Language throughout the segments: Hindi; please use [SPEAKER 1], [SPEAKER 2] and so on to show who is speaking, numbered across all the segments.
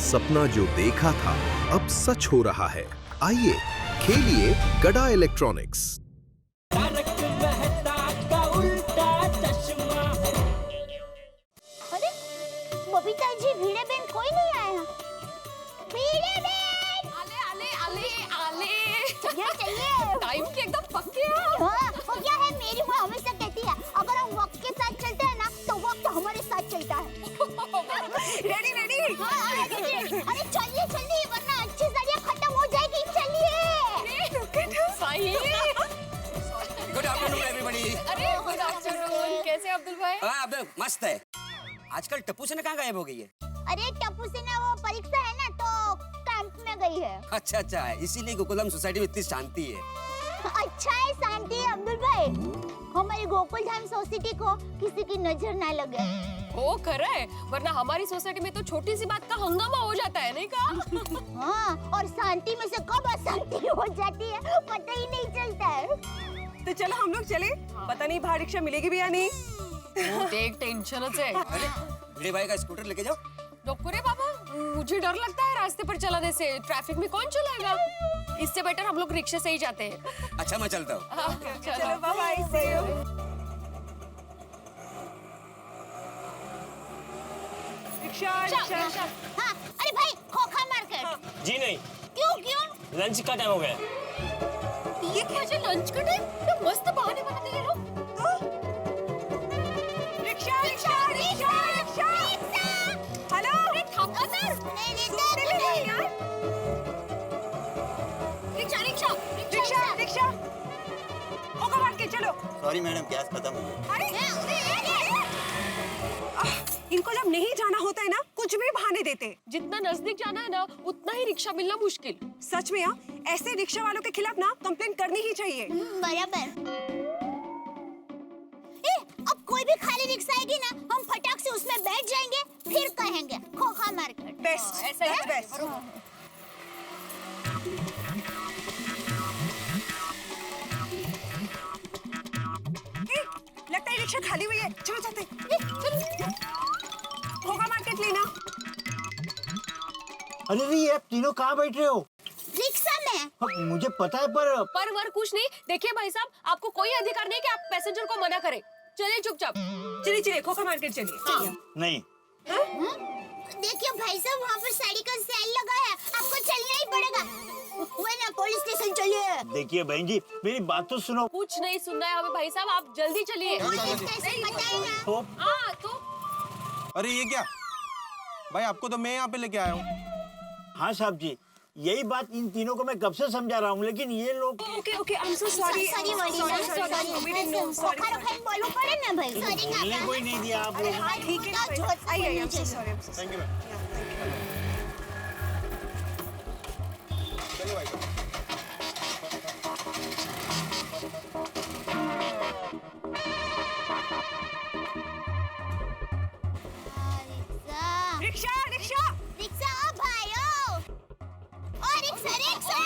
[SPEAKER 1] सपना जो देखा था अब सच हो रहा है। आइए खेलिए गड़ा इलेक्ट्रॉनिक्स।
[SPEAKER 2] अरे बबीता जी, भिड़े बेन कोई नहीं आया। भिड़े बेन
[SPEAKER 3] आले आले आले आले
[SPEAKER 2] क्या चाहिए?
[SPEAKER 3] टाइम के एकदम पक्के हैं।
[SPEAKER 2] हाँ, वो क्या है, मेरी माँ हमेशा कहती है अगर हम वक्त के साथ चलते हैं ना तो वक्त हमारे साथ चलता है।
[SPEAKER 3] Ready ready.
[SPEAKER 2] अरे चलिए जल्दी, वरना अच्छी साड़ियाँ खत्म हो जाएगी। चलिए।
[SPEAKER 3] सही।
[SPEAKER 4] Good afternoon everybody.
[SPEAKER 3] अरे गुड आफ्टरनून, कैसे अब्दुल भाई?
[SPEAKER 4] अबे मस्त है। आजकल टप्पू सेना कहाँ गायब हो गई है?
[SPEAKER 2] अरे टप्पू सेना वो परीक्षा है ना तो कैंप में गई है।
[SPEAKER 4] अच्छा अच्छा, इसीलिए गोकुलम सोसाइटी में इतनी शांति है।
[SPEAKER 2] अच्छा है, शांति है अब्दुल भाई। हमारी गोकुल धाम सोसाइटी को किसी की नजर ना लगे।
[SPEAKER 3] वो कर रहा है, वरना हमारी सोसाइटी में तो छोटी सी बात का हंगामा हो जाता है, नहीं का?
[SPEAKER 2] हाँ, और शांति में से कब अशांति हो जाती है पता ही नहीं चलता है।
[SPEAKER 5] तो चलो हम लोग चले। पता नहीं बाहर रिक्शा मिलेगी भी या नहीं।
[SPEAKER 3] देख टेंशन है।
[SPEAKER 4] अरे भिड़े भाई का स्कूटर लेके जाओ।
[SPEAKER 3] डॉक्टर बाबा, मुझे डर लगता है रास्ते पर चलाने से। ट्रैफिक में कौन चलाएगा? इससे बेटर हम लोग रिक्शे से ही जाते हैं।
[SPEAKER 4] अच्छा मैं चलता हूँ।
[SPEAKER 5] चलो bye bye, see you. Rickshaw rickshaw.
[SPEAKER 2] हाँ, अरे भाई खोखा मार्केट।
[SPEAKER 6] जी नहीं,
[SPEAKER 2] क्यों?
[SPEAKER 6] लंच का टाइम हो गया।
[SPEAKER 3] ये क्या है, लंच का टाइम? तो मस्त बहाने बनाते हैं लोग।
[SPEAKER 5] Rickshaw rickshaw rickshaw rickshaw. Hello,
[SPEAKER 3] ठोकर।
[SPEAKER 2] Rickshaw rickshaw
[SPEAKER 5] rickshaw rickshaw. होगा मार के चलो।
[SPEAKER 7] सॉरी मैडम, गैस खत्म हो गया।
[SPEAKER 5] इनको जब नहीं जाना होता है ना, कुछ भी बहाने देते।
[SPEAKER 3] जितना नजदीक जाना है ना, उतना ही रिक्शा मिलना मुश्किल।
[SPEAKER 5] सच में यार, ऐसे रिक्शा वालों के खिलाफ ना कंप्लेंट करनी ही चाहिए।
[SPEAKER 2] बराबर। अब कोई भी खाली रिक्शा आएगी ना, हम फटाक से उसमें बैठ जाएंगे, फिर कहेंगे खोखा मार्केट।
[SPEAKER 5] बेस्ट,
[SPEAKER 3] ऐसा है?
[SPEAKER 5] बेस्ट। लगता है रिक्शा खाली हुई है। चलो चलते। होगा मार्केट लेना।
[SPEAKER 7] अरे नहीं, ये आप तीनों कहाँ बैठ रहे हो?
[SPEAKER 2] रिक्शा में।
[SPEAKER 7] हाँ, मुझे पता है पर
[SPEAKER 3] पर वर कुछ नहीं। देखिए भाई साहब, आपको कोई अधिकार नहीं कि आप पैसेंजर को मना करें। चलिए चुपचाप।
[SPEAKER 5] चलिए चलिए, खोखा मार्केट चलिए।
[SPEAKER 7] नहीं।
[SPEAKER 2] देखिए भाई साहब, वहाँ पर साड़ी का सेल लगा है, आपको चलना ही पड़ेगा, वरना पुलिस स्टेशन चलिए।
[SPEAKER 7] देखिए बहन जी, मेरी बात तो सुनो।
[SPEAKER 3] कुछ नहीं सुनना है हमें भाई साहब, आप जल्दी चलिए।
[SPEAKER 2] पुलिस स्टेशन बताए ना।
[SPEAKER 7] तो
[SPEAKER 3] हाँ तो
[SPEAKER 8] अरे ये क्या भाई, आपको तो मैं यहाँ पे लेके आया हूँ।
[SPEAKER 7] हाँ साहब जी, यही बात इन तीनों को मैं कब से समझा रहा हूँ, लेकिन ये लोग।
[SPEAKER 5] Okay okay, I am so sorry.
[SPEAKER 2] Sorry बोलो पड़े ना भाई। सॉरी
[SPEAKER 7] मिलने कोई नहीं दिया आप लोग।
[SPEAKER 5] हाँ ठीक है, I I am so sorry.
[SPEAKER 8] Thank you ma'am. चलो भाई।
[SPEAKER 5] Rickshaw rickshaw.
[SPEAKER 2] रिक्शा ओ भाइयों, ओ रिक्शा रिक्शा।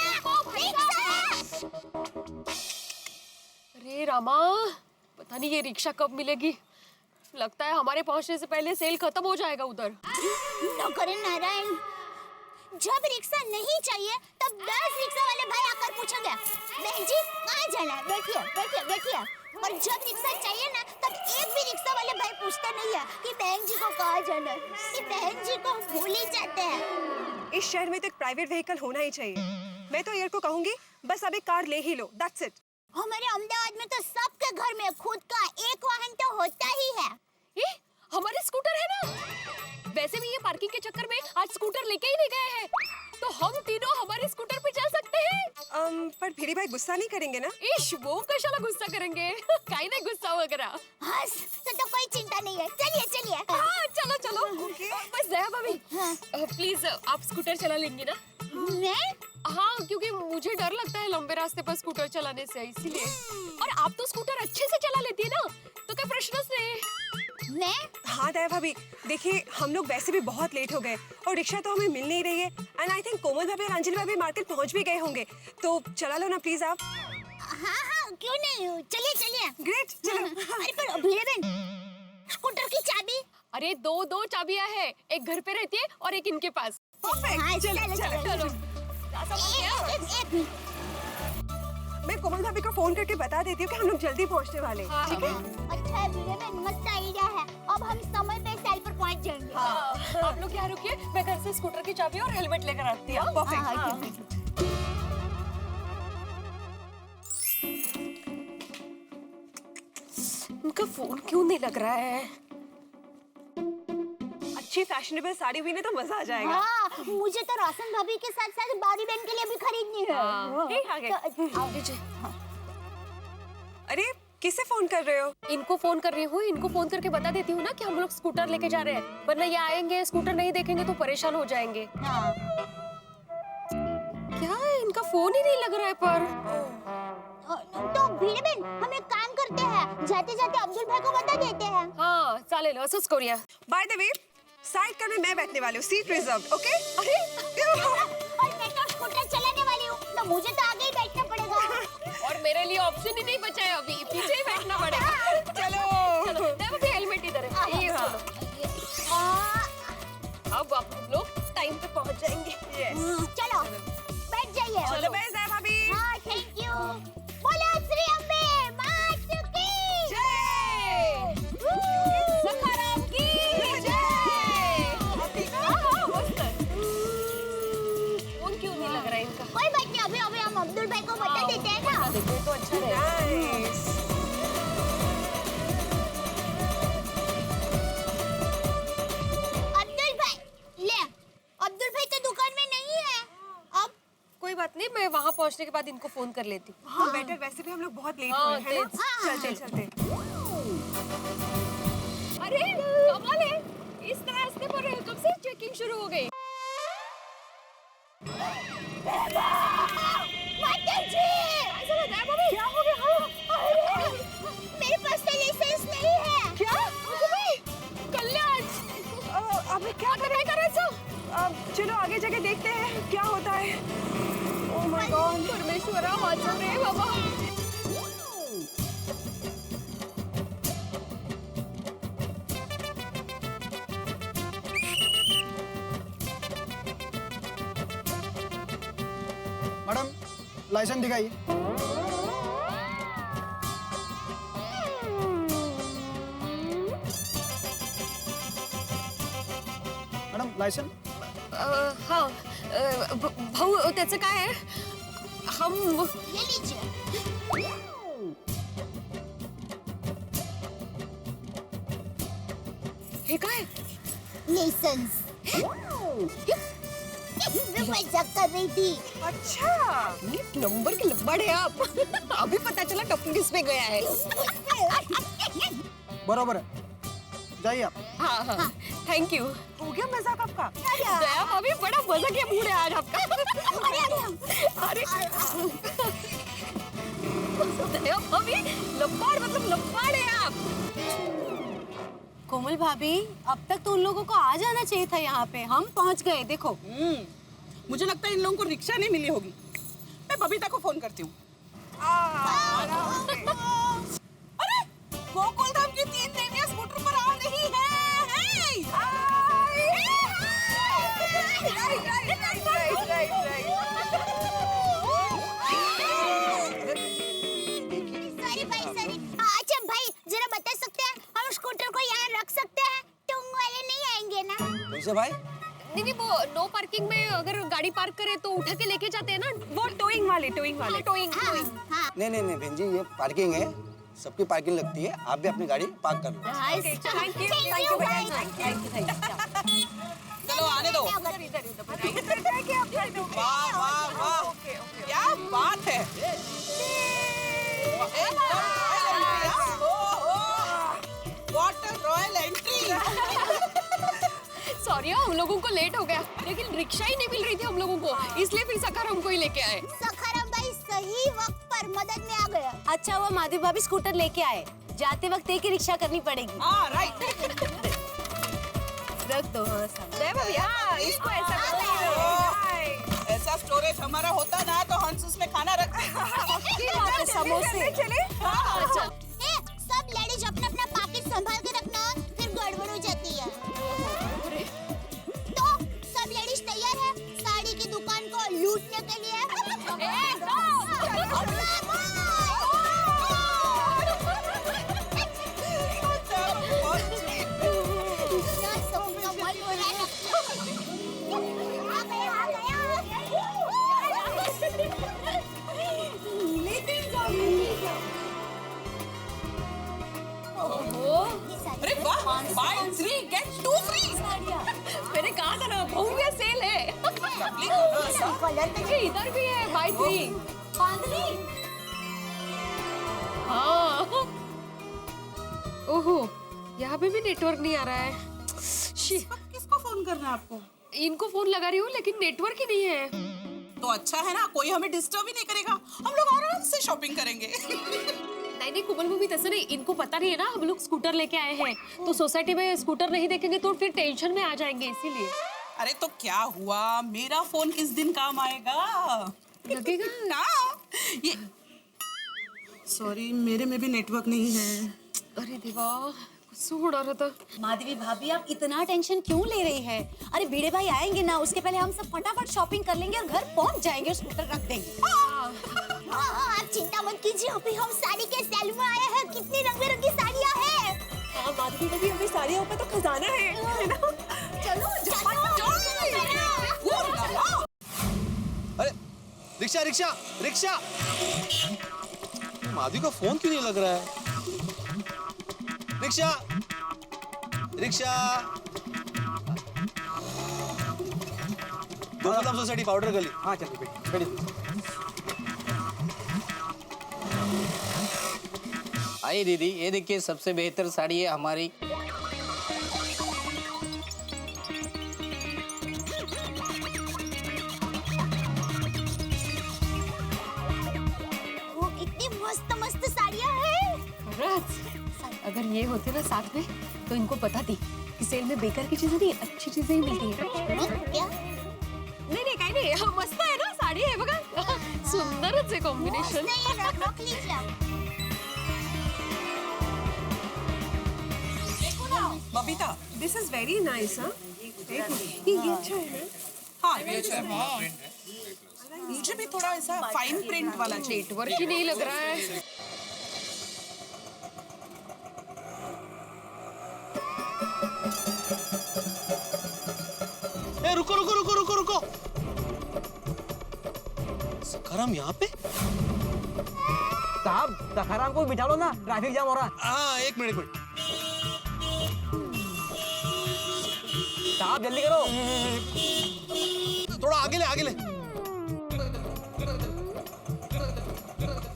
[SPEAKER 3] अरे रामा, पता नहीं ये रिक्शा कब मिलेगी। लगता है हमारे पहुंचने से पहले सेल खत्म हो जाएगा उधर।
[SPEAKER 2] नौकर नारायण, जब रिक्शा नहीं चाहिए तब 10 रिक्शा वाले भाई आकर पूछेंगे बहन जी कहाँ जाना है, बैठिए बैठिए बैठिए। और जब रिक्शा चाहिए ना, तब एक भी रिक्शा वाले भाई पूछते नहीं है कि बहन जी को कहाँ जाना है। कि बहन जी को भूल ही जाते हैं।
[SPEAKER 5] इस शहर में तो एक प्राइवेट व्हीकल होना ही चाहिए। मैं तो एयर को कहूंगी, बस अब एक कार ले ही लो, दैट्स इट।
[SPEAKER 2] हमारे अहमदाबाद में तो सबके घर में खुद का एक वाहन तो होता ही है।
[SPEAKER 3] ये हमारे स्कूटर है ना। वैसे भी ये पार्किंग के चक्कर में आज स्कूटर लेके ही नहीं गए हैं, तो हम तीनों हमारे स्कूटर पे चल सकते हैं।
[SPEAKER 5] पर भिड़ी भाई गुस्सा नहीं करेंगे ना?
[SPEAKER 3] इश, वो कशाला गुस्सा करेंगे। काही नाही गुस्सा वगैरह।
[SPEAKER 2] हाँ, तो कोई चिंता नहीं है। चलिए चलिए।
[SPEAKER 3] हाँ चलो चलो। बस दया भाभी, प्लीज आप स्कूटर चला लेंगी ना?
[SPEAKER 2] मैं?
[SPEAKER 3] हाँ, क्योंकि मुझे डर लगता है लंबे रास्ते पर स्कूटर चलाने से, इसीलिए। और आप तो स्कूटर अच्छे से चला लेती है ना, तो क्या प्रश्न नहीं।
[SPEAKER 2] मैं?
[SPEAKER 5] हाँ दया भाभी, देखिए हम लोग वैसे भी बहुत लेट हो गए और रिक्शा तो हमें मिल नहीं रही है। एंड आई थिंक कोमल भाभी और अंजलि भाभी मार्केट पहुंच भी गए होंगे, तो चला लो ना प्लीज आप।
[SPEAKER 2] हाँ, क्यों नहीं, चलिए चलिए।
[SPEAKER 5] ग्रेट, चलो।
[SPEAKER 2] अरे पर भिड़े बहन, स्कूटर की चाबी?
[SPEAKER 3] अरे दो चाबियां हैं, एक घर पे रहती है और एक इनके पास।
[SPEAKER 5] परफेक्ट।
[SPEAKER 2] हाँ,
[SPEAKER 5] चलो
[SPEAKER 2] चलो,
[SPEAKER 5] चलो
[SPEAKER 2] एक मिनट।
[SPEAKER 5] मैं कोमल भाभी को फोन करके बता देती हूँ कि हम लोग जल्दी पहुँचने वाले हैं। ठीक है?
[SPEAKER 2] अच्छा है वीरेबेन, मस्त आइडिया है। अब हम समय पे सेल पर पहुंच जाएंगे।
[SPEAKER 3] आप लोग यहाँ रुकिए, मैं घर से स्कूटर की चाबी और हेलमेट लेकर आती हूँ।
[SPEAKER 5] परफेक्ट।
[SPEAKER 3] उनका फोन क्यों नहीं लग रहा है?
[SPEAKER 5] अच्छी फैशनेबल साड़ी हुई ना तो मजा आ जाएगा।
[SPEAKER 2] हाँ, मुझे तो रोशन भाभी के साथ साथ बारी बहन के लिए भी खरीदनी है।
[SPEAKER 5] ठीक आ गए।
[SPEAKER 2] तो, आओ।
[SPEAKER 5] अरे किसे फोन कर रहे हो?
[SPEAKER 3] इनको फोन कर रही हूँ, इनको फोन करके बता देती हूँ ना कि हम लोग स्कूटर लेके जा रहे हैं, वरना ये आएंगे स्कूटर नहीं देखेंगे तो परेशान हो जाएंगे।
[SPEAKER 2] हाँ।
[SPEAKER 3] क्या है, इनका फोन ही नहीं लग रहा है पर।
[SPEAKER 2] तो वीरेबेन, हम एक काम करते हैं, जाते जाते अब्दुल भाई को बता देते हैं।
[SPEAKER 3] हाँ चालेल, असंच करूया।
[SPEAKER 5] By the way, side car में मैं बैठने वाली हूँ, सीट रिजर्व्ड, ओके?
[SPEAKER 3] अरे
[SPEAKER 2] और मैं तो स्कूटर चलाने वाली हूँ, तो मुझे तो आगे ही बैठना पड़ेगा।
[SPEAKER 3] और मेरे लिए ऑप्शन ही नहीं बचा है, अभी पीछे ही बैठना पड़ेगा।
[SPEAKER 5] चलो।
[SPEAKER 3] चलो, अभी हेलमेट इधर है, ये सुनो। अब आप लोग टाइम पे पहुंच जाएंगे।
[SPEAKER 2] चलो, बैठ जाइए।
[SPEAKER 5] ऑल द बेस्ट है भाभी।
[SPEAKER 2] हाँ, थैंक यू। बोलो श्री अम्बे मात की
[SPEAKER 3] जय। सखाराम की जय। फोन क्यों नहीं लग रहा है इनका?
[SPEAKER 2] कोई बात नहीं, अभी अभी हम अब्दुल भाई को बता देते हैं ना।
[SPEAKER 3] देखो तो अच्छा रहेगा।
[SPEAKER 5] नाइस।
[SPEAKER 2] अब्दुल भाई, ले, अब्दुल भाई तो दुकान में नहीं है। अब
[SPEAKER 3] कोई बात नहीं, मैं वहाँ पहुँचने के बाद इनको फोन कर लेती हूँ।
[SPEAKER 5] हाँ बेटर, वैसे भी हम लोग बहुत लेट
[SPEAKER 3] हाँ,
[SPEAKER 5] हुए हैं ना?
[SPEAKER 3] तेज।
[SPEAKER 5] चलते चलते।
[SPEAKER 3] अरे कमाल है, इस रास्ते पर कब से चेकिंग शुरू हो गई?
[SPEAKER 2] माता जी,
[SPEAKER 3] क्या हो गया?
[SPEAKER 2] अरे, मेरे पास तो लाइसेंस नहीं है।
[SPEAKER 3] क्या? कल्याण,
[SPEAKER 5] अबे क्या
[SPEAKER 3] नहीं कर रहे
[SPEAKER 5] चलो आगे जाके देखते हैं क्या होता है।
[SPEAKER 3] ओह माय गॉड, परमेश्वरा वाचव रे बाबा।
[SPEAKER 6] मैडम लाइसेंस दिखाइए। Madam license.
[SPEAKER 3] हाँ भाऊ, त्याचं काय आहे? हम
[SPEAKER 2] ये लीजिए।
[SPEAKER 3] हे काय?
[SPEAKER 2] लाइसेंस। मैं मजाक कर रही थी।
[SPEAKER 5] अच्छा।
[SPEAKER 3] नंबर के लंबड़ है आप। अभी पता चला टप्पू किस पे गया है।
[SPEAKER 6] बरोबर है, जाइए आप।
[SPEAKER 3] हाँ हाँ, थैंक यू।
[SPEAKER 5] हो गया मजाक आपका?
[SPEAKER 3] दया भाभी, बड़ा मजा के मूड है आज आपका। अरे दया भाभी, लंबाड़ मतलब लंबाड़ है आप।
[SPEAKER 9] कोमल भाभी, अब तक तो उन लोगों को आ जाना चाहिए था यहाँ पे। हम पहुँच गए, देखो।
[SPEAKER 10] मुझे लगता है इन लोगों को रिक्शा नहीं मिली होगी। मैं बबीता को फोन करती हूँ। अरे गोकुलधाम की 3 देवियां स्कूटर पर आ रही
[SPEAKER 2] सॉरी भाई, सॉरी। अच्छा भाई, जरा बता सकते हैं हम स्कूटर को यहाँ रख सकते हैं? टोंग वाले नहीं आएंगे ना?
[SPEAKER 4] कैसे भाई?
[SPEAKER 3] नहीं नहीं, वो नो पार्किंग में अगर गाड़ी पार्क करे तो उठा के लेके जाते हैं ना।
[SPEAKER 5] वो टोइंग वाले
[SPEAKER 3] टोइंग
[SPEAKER 2] हाँ, हाँ।
[SPEAKER 4] नहीं नहीं नहीं बहन जी, ये पार्किंग है, सबकी पार्किंग लगती है। आप भी अपनी गाड़ी पार्क कर लो।
[SPEAKER 5] थैंक यू
[SPEAKER 2] भाई।
[SPEAKER 10] चलो आने दो। वाह वाह वाह, क्या बात है। What a royal entry!
[SPEAKER 3] Sorry, हम लोगों को लेट हो गया, लेकिन रिक्शा ही नहीं मिल रही थी हम लोगों को, इसलिए फिर सखाराम को ही लेके आए।
[SPEAKER 2] सखाराम भाई सही वक्त पर मदद में आ गया।
[SPEAKER 9] अच्छा हुआ माधवी भाभी स्कूटर लेके आए। जाते वक्त एक ही रिक्शा करनी पड़ेगी।
[SPEAKER 10] हाँ राइट।
[SPEAKER 9] रख दो। हाँ सब।
[SPEAKER 3] दया भाभी, हाँ इसको ऐसा करो।
[SPEAKER 10] ऐसा स्टोरेज हमारा होता ना तो हंस उसमें खाना रख।
[SPEAKER 9] समोसे
[SPEAKER 5] चले।
[SPEAKER 3] अच्छा,
[SPEAKER 2] सब लेडीज अपना अपना पैकेट संभाल के रखना, फिर गड़बड़ हो जाती है। तो सब लेडीज तैयार
[SPEAKER 10] अरे वाह, buy 3 get 2 free।
[SPEAKER 3] मैंने कहा था ना भव्य सेल है। ये इधर भी है बाय 3। हाँ। ओहो, यहाँ पे भी नेटवर्क नहीं आ रहा है।
[SPEAKER 10] किसको फोन करना है आपको?
[SPEAKER 3] इनको फोन लगा रही हूँ लेकिन नेटवर्क ही नहीं है।
[SPEAKER 10] तो अच्छा है ना, कोई हमें डिस्टर्ब ही नहीं करेगा, हम लोग आराम से शॉपिंग करेंगे।
[SPEAKER 3] नहीं कोमल मम्मी तैसे नहीं, इनको पता नहीं है ना हम लोग स्कूटर लेके आए हैं, तो सोसाइटी में स्कूटर नहीं देखेंगे तो फिर टेंशन में आ जाएंगे, इसीलिए।
[SPEAKER 10] अरे तो क्या हुआ, मेरा फोन किस दिन काम आएगा?
[SPEAKER 3] लगेगा
[SPEAKER 10] ना ये सॉरी, मेरे में भी नेटवर्क नहीं है।
[SPEAKER 3] अरे देवा, गुस्सा उड़ा रहा था।
[SPEAKER 9] माधवी भाभी आप इतना टेंशन क्यों ले रही है? अरे भिड़े भाई आएंगे ना, उसके पहले हम सब फटाफट शॉपिंग कर लेंगे और घर पहुंच जाएंगे और स्कूटर रख देंगे।
[SPEAKER 2] आप चिंता मत कीजिए, अभी हम साड़ी के सेल में आए हैं, कितनी रंग बिरंगी साड़ियाँ हैं।
[SPEAKER 5] हाँ माधवी भाभी, अभी साड़ियों पे तो खजाना है ना?
[SPEAKER 2] चलो
[SPEAKER 8] अरे रिक्शा रिक्शा रिक्शा, माधवी का फोन क्यों नहीं लग रहा है? Rickshaw rickshaw, Gokuldham society powder गली।
[SPEAKER 4] हाँ चलिए बैठिए। आइए दीदी, ये देखिए सबसे बेहतर साड़ी है हमारी।
[SPEAKER 2] वो कितनी मस्त मस्त साड़ियाँ हैं।
[SPEAKER 3] अगर ये होते ना साथ में तो इनको पता थी कि सेल में बेकार की चीजें नहीं, अच्छी चीजें ही मिलती है।
[SPEAKER 2] क्या?
[SPEAKER 3] नहीं काही नाही, मस्त आहे ना साडी आहे बघा, सुंदरच आहे कॉम्बिनेशन।
[SPEAKER 2] नहीं, रख लीजिए आप।
[SPEAKER 10] Babita,
[SPEAKER 5] this is very nice. हाँ ये अच्छा है ना?
[SPEAKER 10] हाँ ये अच्छा है। मुझे भी थोड़ा ऐसा फाइन प्रिंट वाला चाहिए।
[SPEAKER 3] नेटवर्क ही नहीं लग रहा है।
[SPEAKER 8] ए रुको रुको रुको रुको रुको, सखाराम यहाँ पे?
[SPEAKER 6] साहब सखाराम को बिठा लो ना, ट्रैफिक जाम हो रहा है।
[SPEAKER 8] हाँ एक मिनट।
[SPEAKER 6] साहब जल्दी करो।
[SPEAKER 8] थोड़ा आगे ले आगे ले।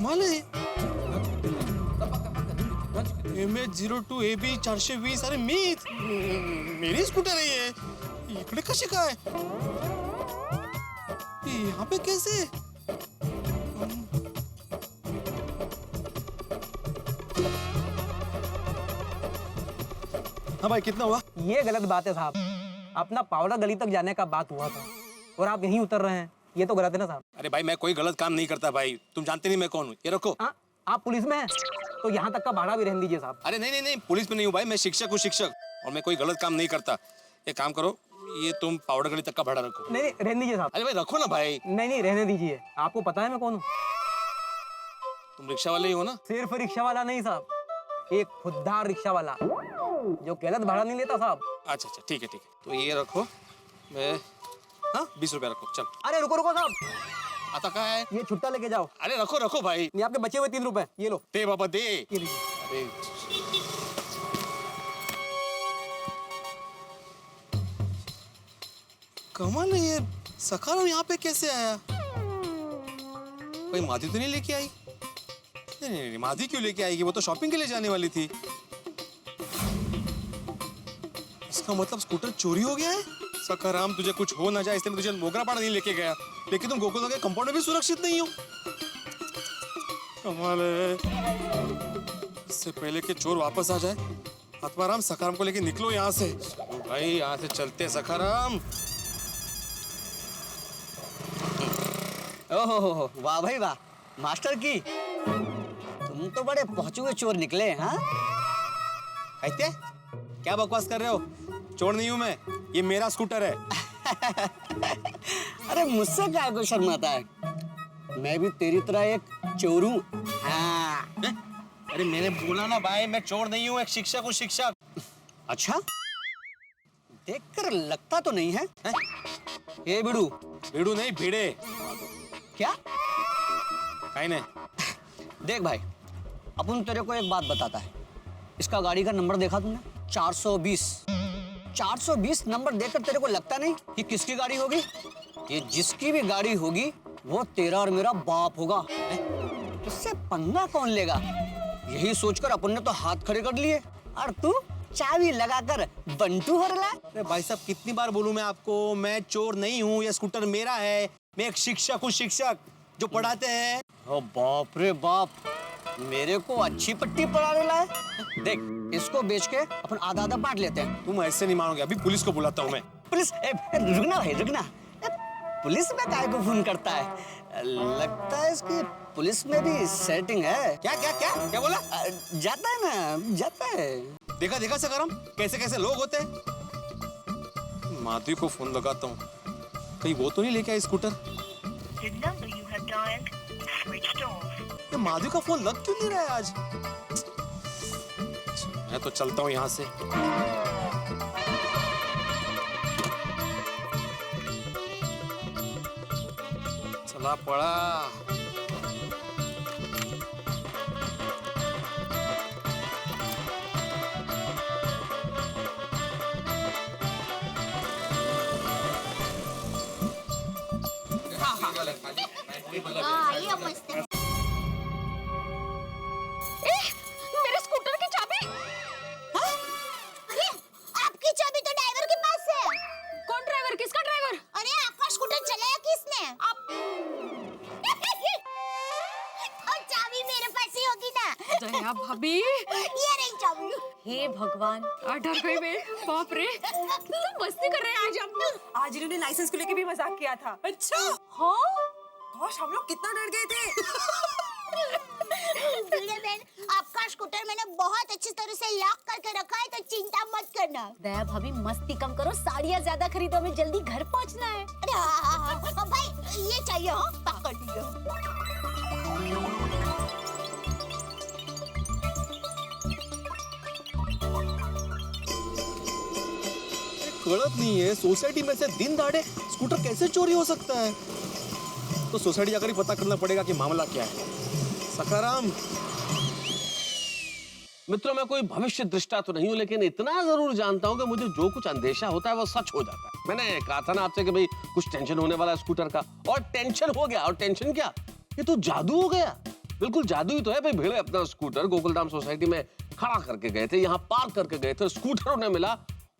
[SPEAKER 8] माले MH02 AB 420, अरे मेरी स्कूटर है ये, इकडे कशी काय? यहाँ पे कैसे? हाँ भाई कितना हुआ?
[SPEAKER 6] ये गलत बात है साहब, अपना पावड़ा गली तक जाने का बात हुआ था और आप यहीं उतर रहे हैं, ये तो गलत है ना साहब।
[SPEAKER 8] अरे भाई मैं कोई गलत काम नहीं करता भाई, तुम जानते नहीं मैं कौन हूँ। ये रखो।
[SPEAKER 6] आप पुलिस में हैं तो यहाँ तक का भाड़ा भी रहने दीजिए साहब।
[SPEAKER 8] अरे नहीं नहीं नहीं, पुलिस में नहीं हूँ भाई, मैं शिक्षक हूँ शिक्षक, और मैं कोई गलत काम नहीं करता। एक काम करो, ये तुम पावड़ा गली तक का भाड़ा रखो।
[SPEAKER 6] नहीं रहने दीजिए साहब।
[SPEAKER 8] अरे भाई रखो ना भाई।
[SPEAKER 6] नहीं रहने दीजिए, आपको पता है मैं कौन हूँ?
[SPEAKER 8] तुम रिक्शा वाले ही हो ना?
[SPEAKER 6] सिर्फ रिक्शा वाला नहीं साहब, एक खुददार रिक्शा वाला जो गलत भाड़ा नहीं लेता साहब।
[SPEAKER 8] अच्छा अच्छा ठीक है, तो ये रखो, मैं 20 रुपया रखो, चल।
[SPEAKER 6] अरे रुको साहब,
[SPEAKER 8] आता का है?
[SPEAKER 6] ये छुट्टा लेके जाओ।
[SPEAKER 8] अरे रखो भाई,
[SPEAKER 6] ये आपके बचे हुए 3 रुपए, ये लो।
[SPEAKER 8] दे बाबा दे।
[SPEAKER 6] ये लीजिए।
[SPEAKER 8] अरे कमाल है, ये सखाराम यहाँ पे कैसे आया? कोई माधवी तो नहीं लेके आई? नहीं, माधवी क्यों लेके आएगी, वो तो शॉपिंग के लिए जाने वाली थी। इसका मतलब स्कूटर चोरी हो गया है? सखाराम तुझे कुछ हो ना जाए इसलिए मैं तुझे मोगरापाड़ा नहीं लेके गया, लेकिन तुम गोकुलधाम के कंपाउंड में भी सुरक्षित नहीं हो। कमाल है, इससे पहले कि चोर वापस आ जाए, आत्माराम सखाराम को लेके निकलो यहाँ से। भाई यहाँ से चलते सखाराम।
[SPEAKER 4] ओहो वाह भाई वाह, मास्टर की तुम तो बड़े पहुंचे हुए चोर निकले। हाँ
[SPEAKER 8] कहते क्या बकवास कर रहे हो? चोर नहीं हूं मैं, ये मेरा स्कूटर है।
[SPEAKER 4] अरे मुझसे क्या को शर्माता है? मैं भी तेरी तरह एक चोर हूँ। हाँ।
[SPEAKER 8] अरे मैंने बोला ना भाई, मैं चोर नहीं हूँ, एक शिक्षक हूँ, शिक्षक।
[SPEAKER 4] अच्छा, देखकर लगता तो नहीं है। ए बिड़ू।
[SPEAKER 8] भिड़ू नहीं, भिड़े।
[SPEAKER 4] क्या?
[SPEAKER 8] कहीं नहीं।
[SPEAKER 4] देख भाई, अपन तेरे को एक बात बताता है। इसका गाड़ी का नंबर देखा तुमने? 420। 420 नंबर देखकर तेरे को लगता नहीं कि किसकी गाड़ी होगी? ये जिसकी भी गाड़ी होगी वो तेरा और मेरा बाप होगा। इससे पंगा कौन लेगा? यही सोचकर अपन ने तो हाथ खड़े कर लिए, और तू चाबी लगाकर बंटू हो रहा।
[SPEAKER 8] अरे भाई साहब, कितनी बार बोलूं मैं आपको, मैं चोर नहीं हूँ, ये स्कूटर मेरा है। मैं एक शिक्षक हूँ, शिक्षक जो पढ़ाते हैं।
[SPEAKER 4] ओ बाप रे बाप, मेरे को अच्छी पट्टी पड़ा रहा है। देख, इसको बेच के अपन आधा आधा बांट लेते हैं।
[SPEAKER 8] तुम ऐसे नहीं मानोगे, अभी पुलिस को बुलाता हूँ मैं।
[SPEAKER 4] पुलिस? रुकना भाई, रुकना। पुलिस में काय को फोन करता है? लगता है इसकी पुलिस में भी सेटिंग है।
[SPEAKER 8] क्या क्या क्या क्या बोला?
[SPEAKER 4] जाता है ना, जाता है।
[SPEAKER 8] देखा देखा सकाराम, कैसे कैसे लोग होते हैं। माधवी को फोन लगाता हूँ, कहीं वो तो नहीं लेके आई स्कूटर। ये माधवी का फोन लग क्यों नहीं रहा है आज? मैं तो चलता हूँ यहाँ से। चला पड़ा।
[SPEAKER 2] हाँ, ये मस्त है।
[SPEAKER 3] मेरे स्कूटर की चाबी।
[SPEAKER 2] अरे, आपकी चाबी तो ड्राइवर के पास है।
[SPEAKER 3] कौन ड्राइवर? किसका ड्राइवर?
[SPEAKER 2] अरे, आपका स्कूटर चलाया किसने?
[SPEAKER 3] आप
[SPEAKER 2] और चाबी मेरे पास ही होगी ना।
[SPEAKER 3] दया भाभी,
[SPEAKER 2] ये रही चाबी।
[SPEAKER 9] हे भगवान,
[SPEAKER 3] डर गई मैं। बाप रे, तुम मस्ती कर रहे हैं आज आप।
[SPEAKER 5] आज इन्होंने लाइसेंस को लेके भी मजाक किया था।
[SPEAKER 3] अच्छा।
[SPEAKER 5] हाँ, गोश, हम लोग कितना डर गए थे।
[SPEAKER 2] भिड़े बहन, आपका स्कूटर मैंने बहुत अच्छी तरह से लॉक करके रखा है, तो चिंता मत करना।
[SPEAKER 9] दया भाभी मस्ती कम करो, साड़ियाँ ज्यादा खरीदो, हमें जल्दी घर पहुँचना है।
[SPEAKER 2] अरे हाँ, भाई ये चाहिए। हाँ, पकड़ लियो।
[SPEAKER 8] गलत नहीं है, सोसाइटी में से दिन दहाड़े स्कूटर कैसे चोरी हो सकता है? तो सोसाइटी जाकर ही पता करना पड़ेगा कि मामला क्या है। सकाराम।
[SPEAKER 11] मित्रों, मैं कोई भविष्य दृष्टा तो नहीं हूँ, लेकिन इतना जरूर जानता हूँ कि मुझे जो कुछ अंदेशा होता है वो सच हो जाता है। मैंने कहा था ना आपसे कि भाई कुछ टेंशन होने वाला है स्कूटर का, और टेंशन हो गया। और टेंशन क्या, ये तो जादू हो गया। बिल्कुल जादू ही तो है भाई। भिड़े अपना स्कूटर गोकुलधाम सोसाइटी में खड़ा करके गए थे, यहाँ पार्क करके गए थे। स्कूटर उन्हें मिला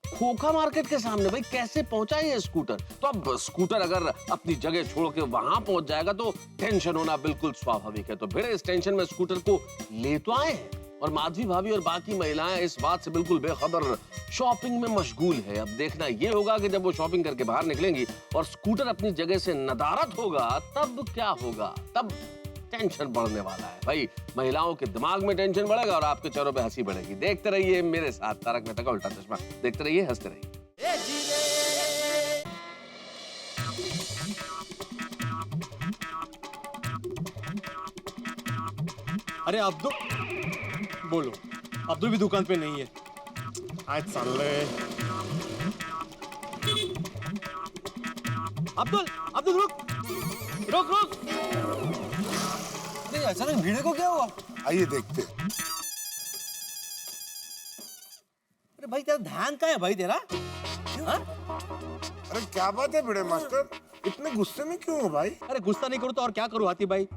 [SPEAKER 11] खोखा मार्केट के सामने। भाई कैसे पहुंचा ये स्कूटर? तो अब स्कूटर अगर अपनी जगह छोड़ के वहां पहुंच जाएगा तो टेंशन होना बिल्कुल स्वाभाविक है। तो भिड़े इस टेंशन में स्कूटर को ले तो आए हैं, और माधवी भाभी और बाकी महिलाएं इस बात से बिल्कुल बेखबर शॉपिंग में मशगूल है। अब देखना ये होगा कि जब वो शॉपिंग करके बाहर निकलेंगी और स्कूटर अपनी जगह से नदारद होगा, तब क्या होगा? तब टेंशन बढ़ने वाला है भाई। महिलाओं के दिमाग में टेंशन बढ़ेगा और आपके चेहरों पे हंसी बढ़ेगी। देखते रहिए मेरे साथ तारक मेहता का उल्टा चश्मा। देखते रहिए, हंसते रहिए।
[SPEAKER 8] अरे अब्दुल, बोलो। अब्दुल भी दुकान पे नहीं है आज। साले अब्दुल, अब्दुल रुक रुक रुक।
[SPEAKER 4] अचानक भिड़े को क्या हुआ?
[SPEAKER 12] आइए देखते।
[SPEAKER 8] अरे भाई तेरा ध्यान कहाँ है भाई तेरा? हाँ?
[SPEAKER 12] अरे क्या बात है भिड़े मास्टर, इतने गुस्से में क्यों हो भाई?
[SPEAKER 8] अरे गुस्सा नहीं करूँ तो और क्या करूँ हाथी भाई?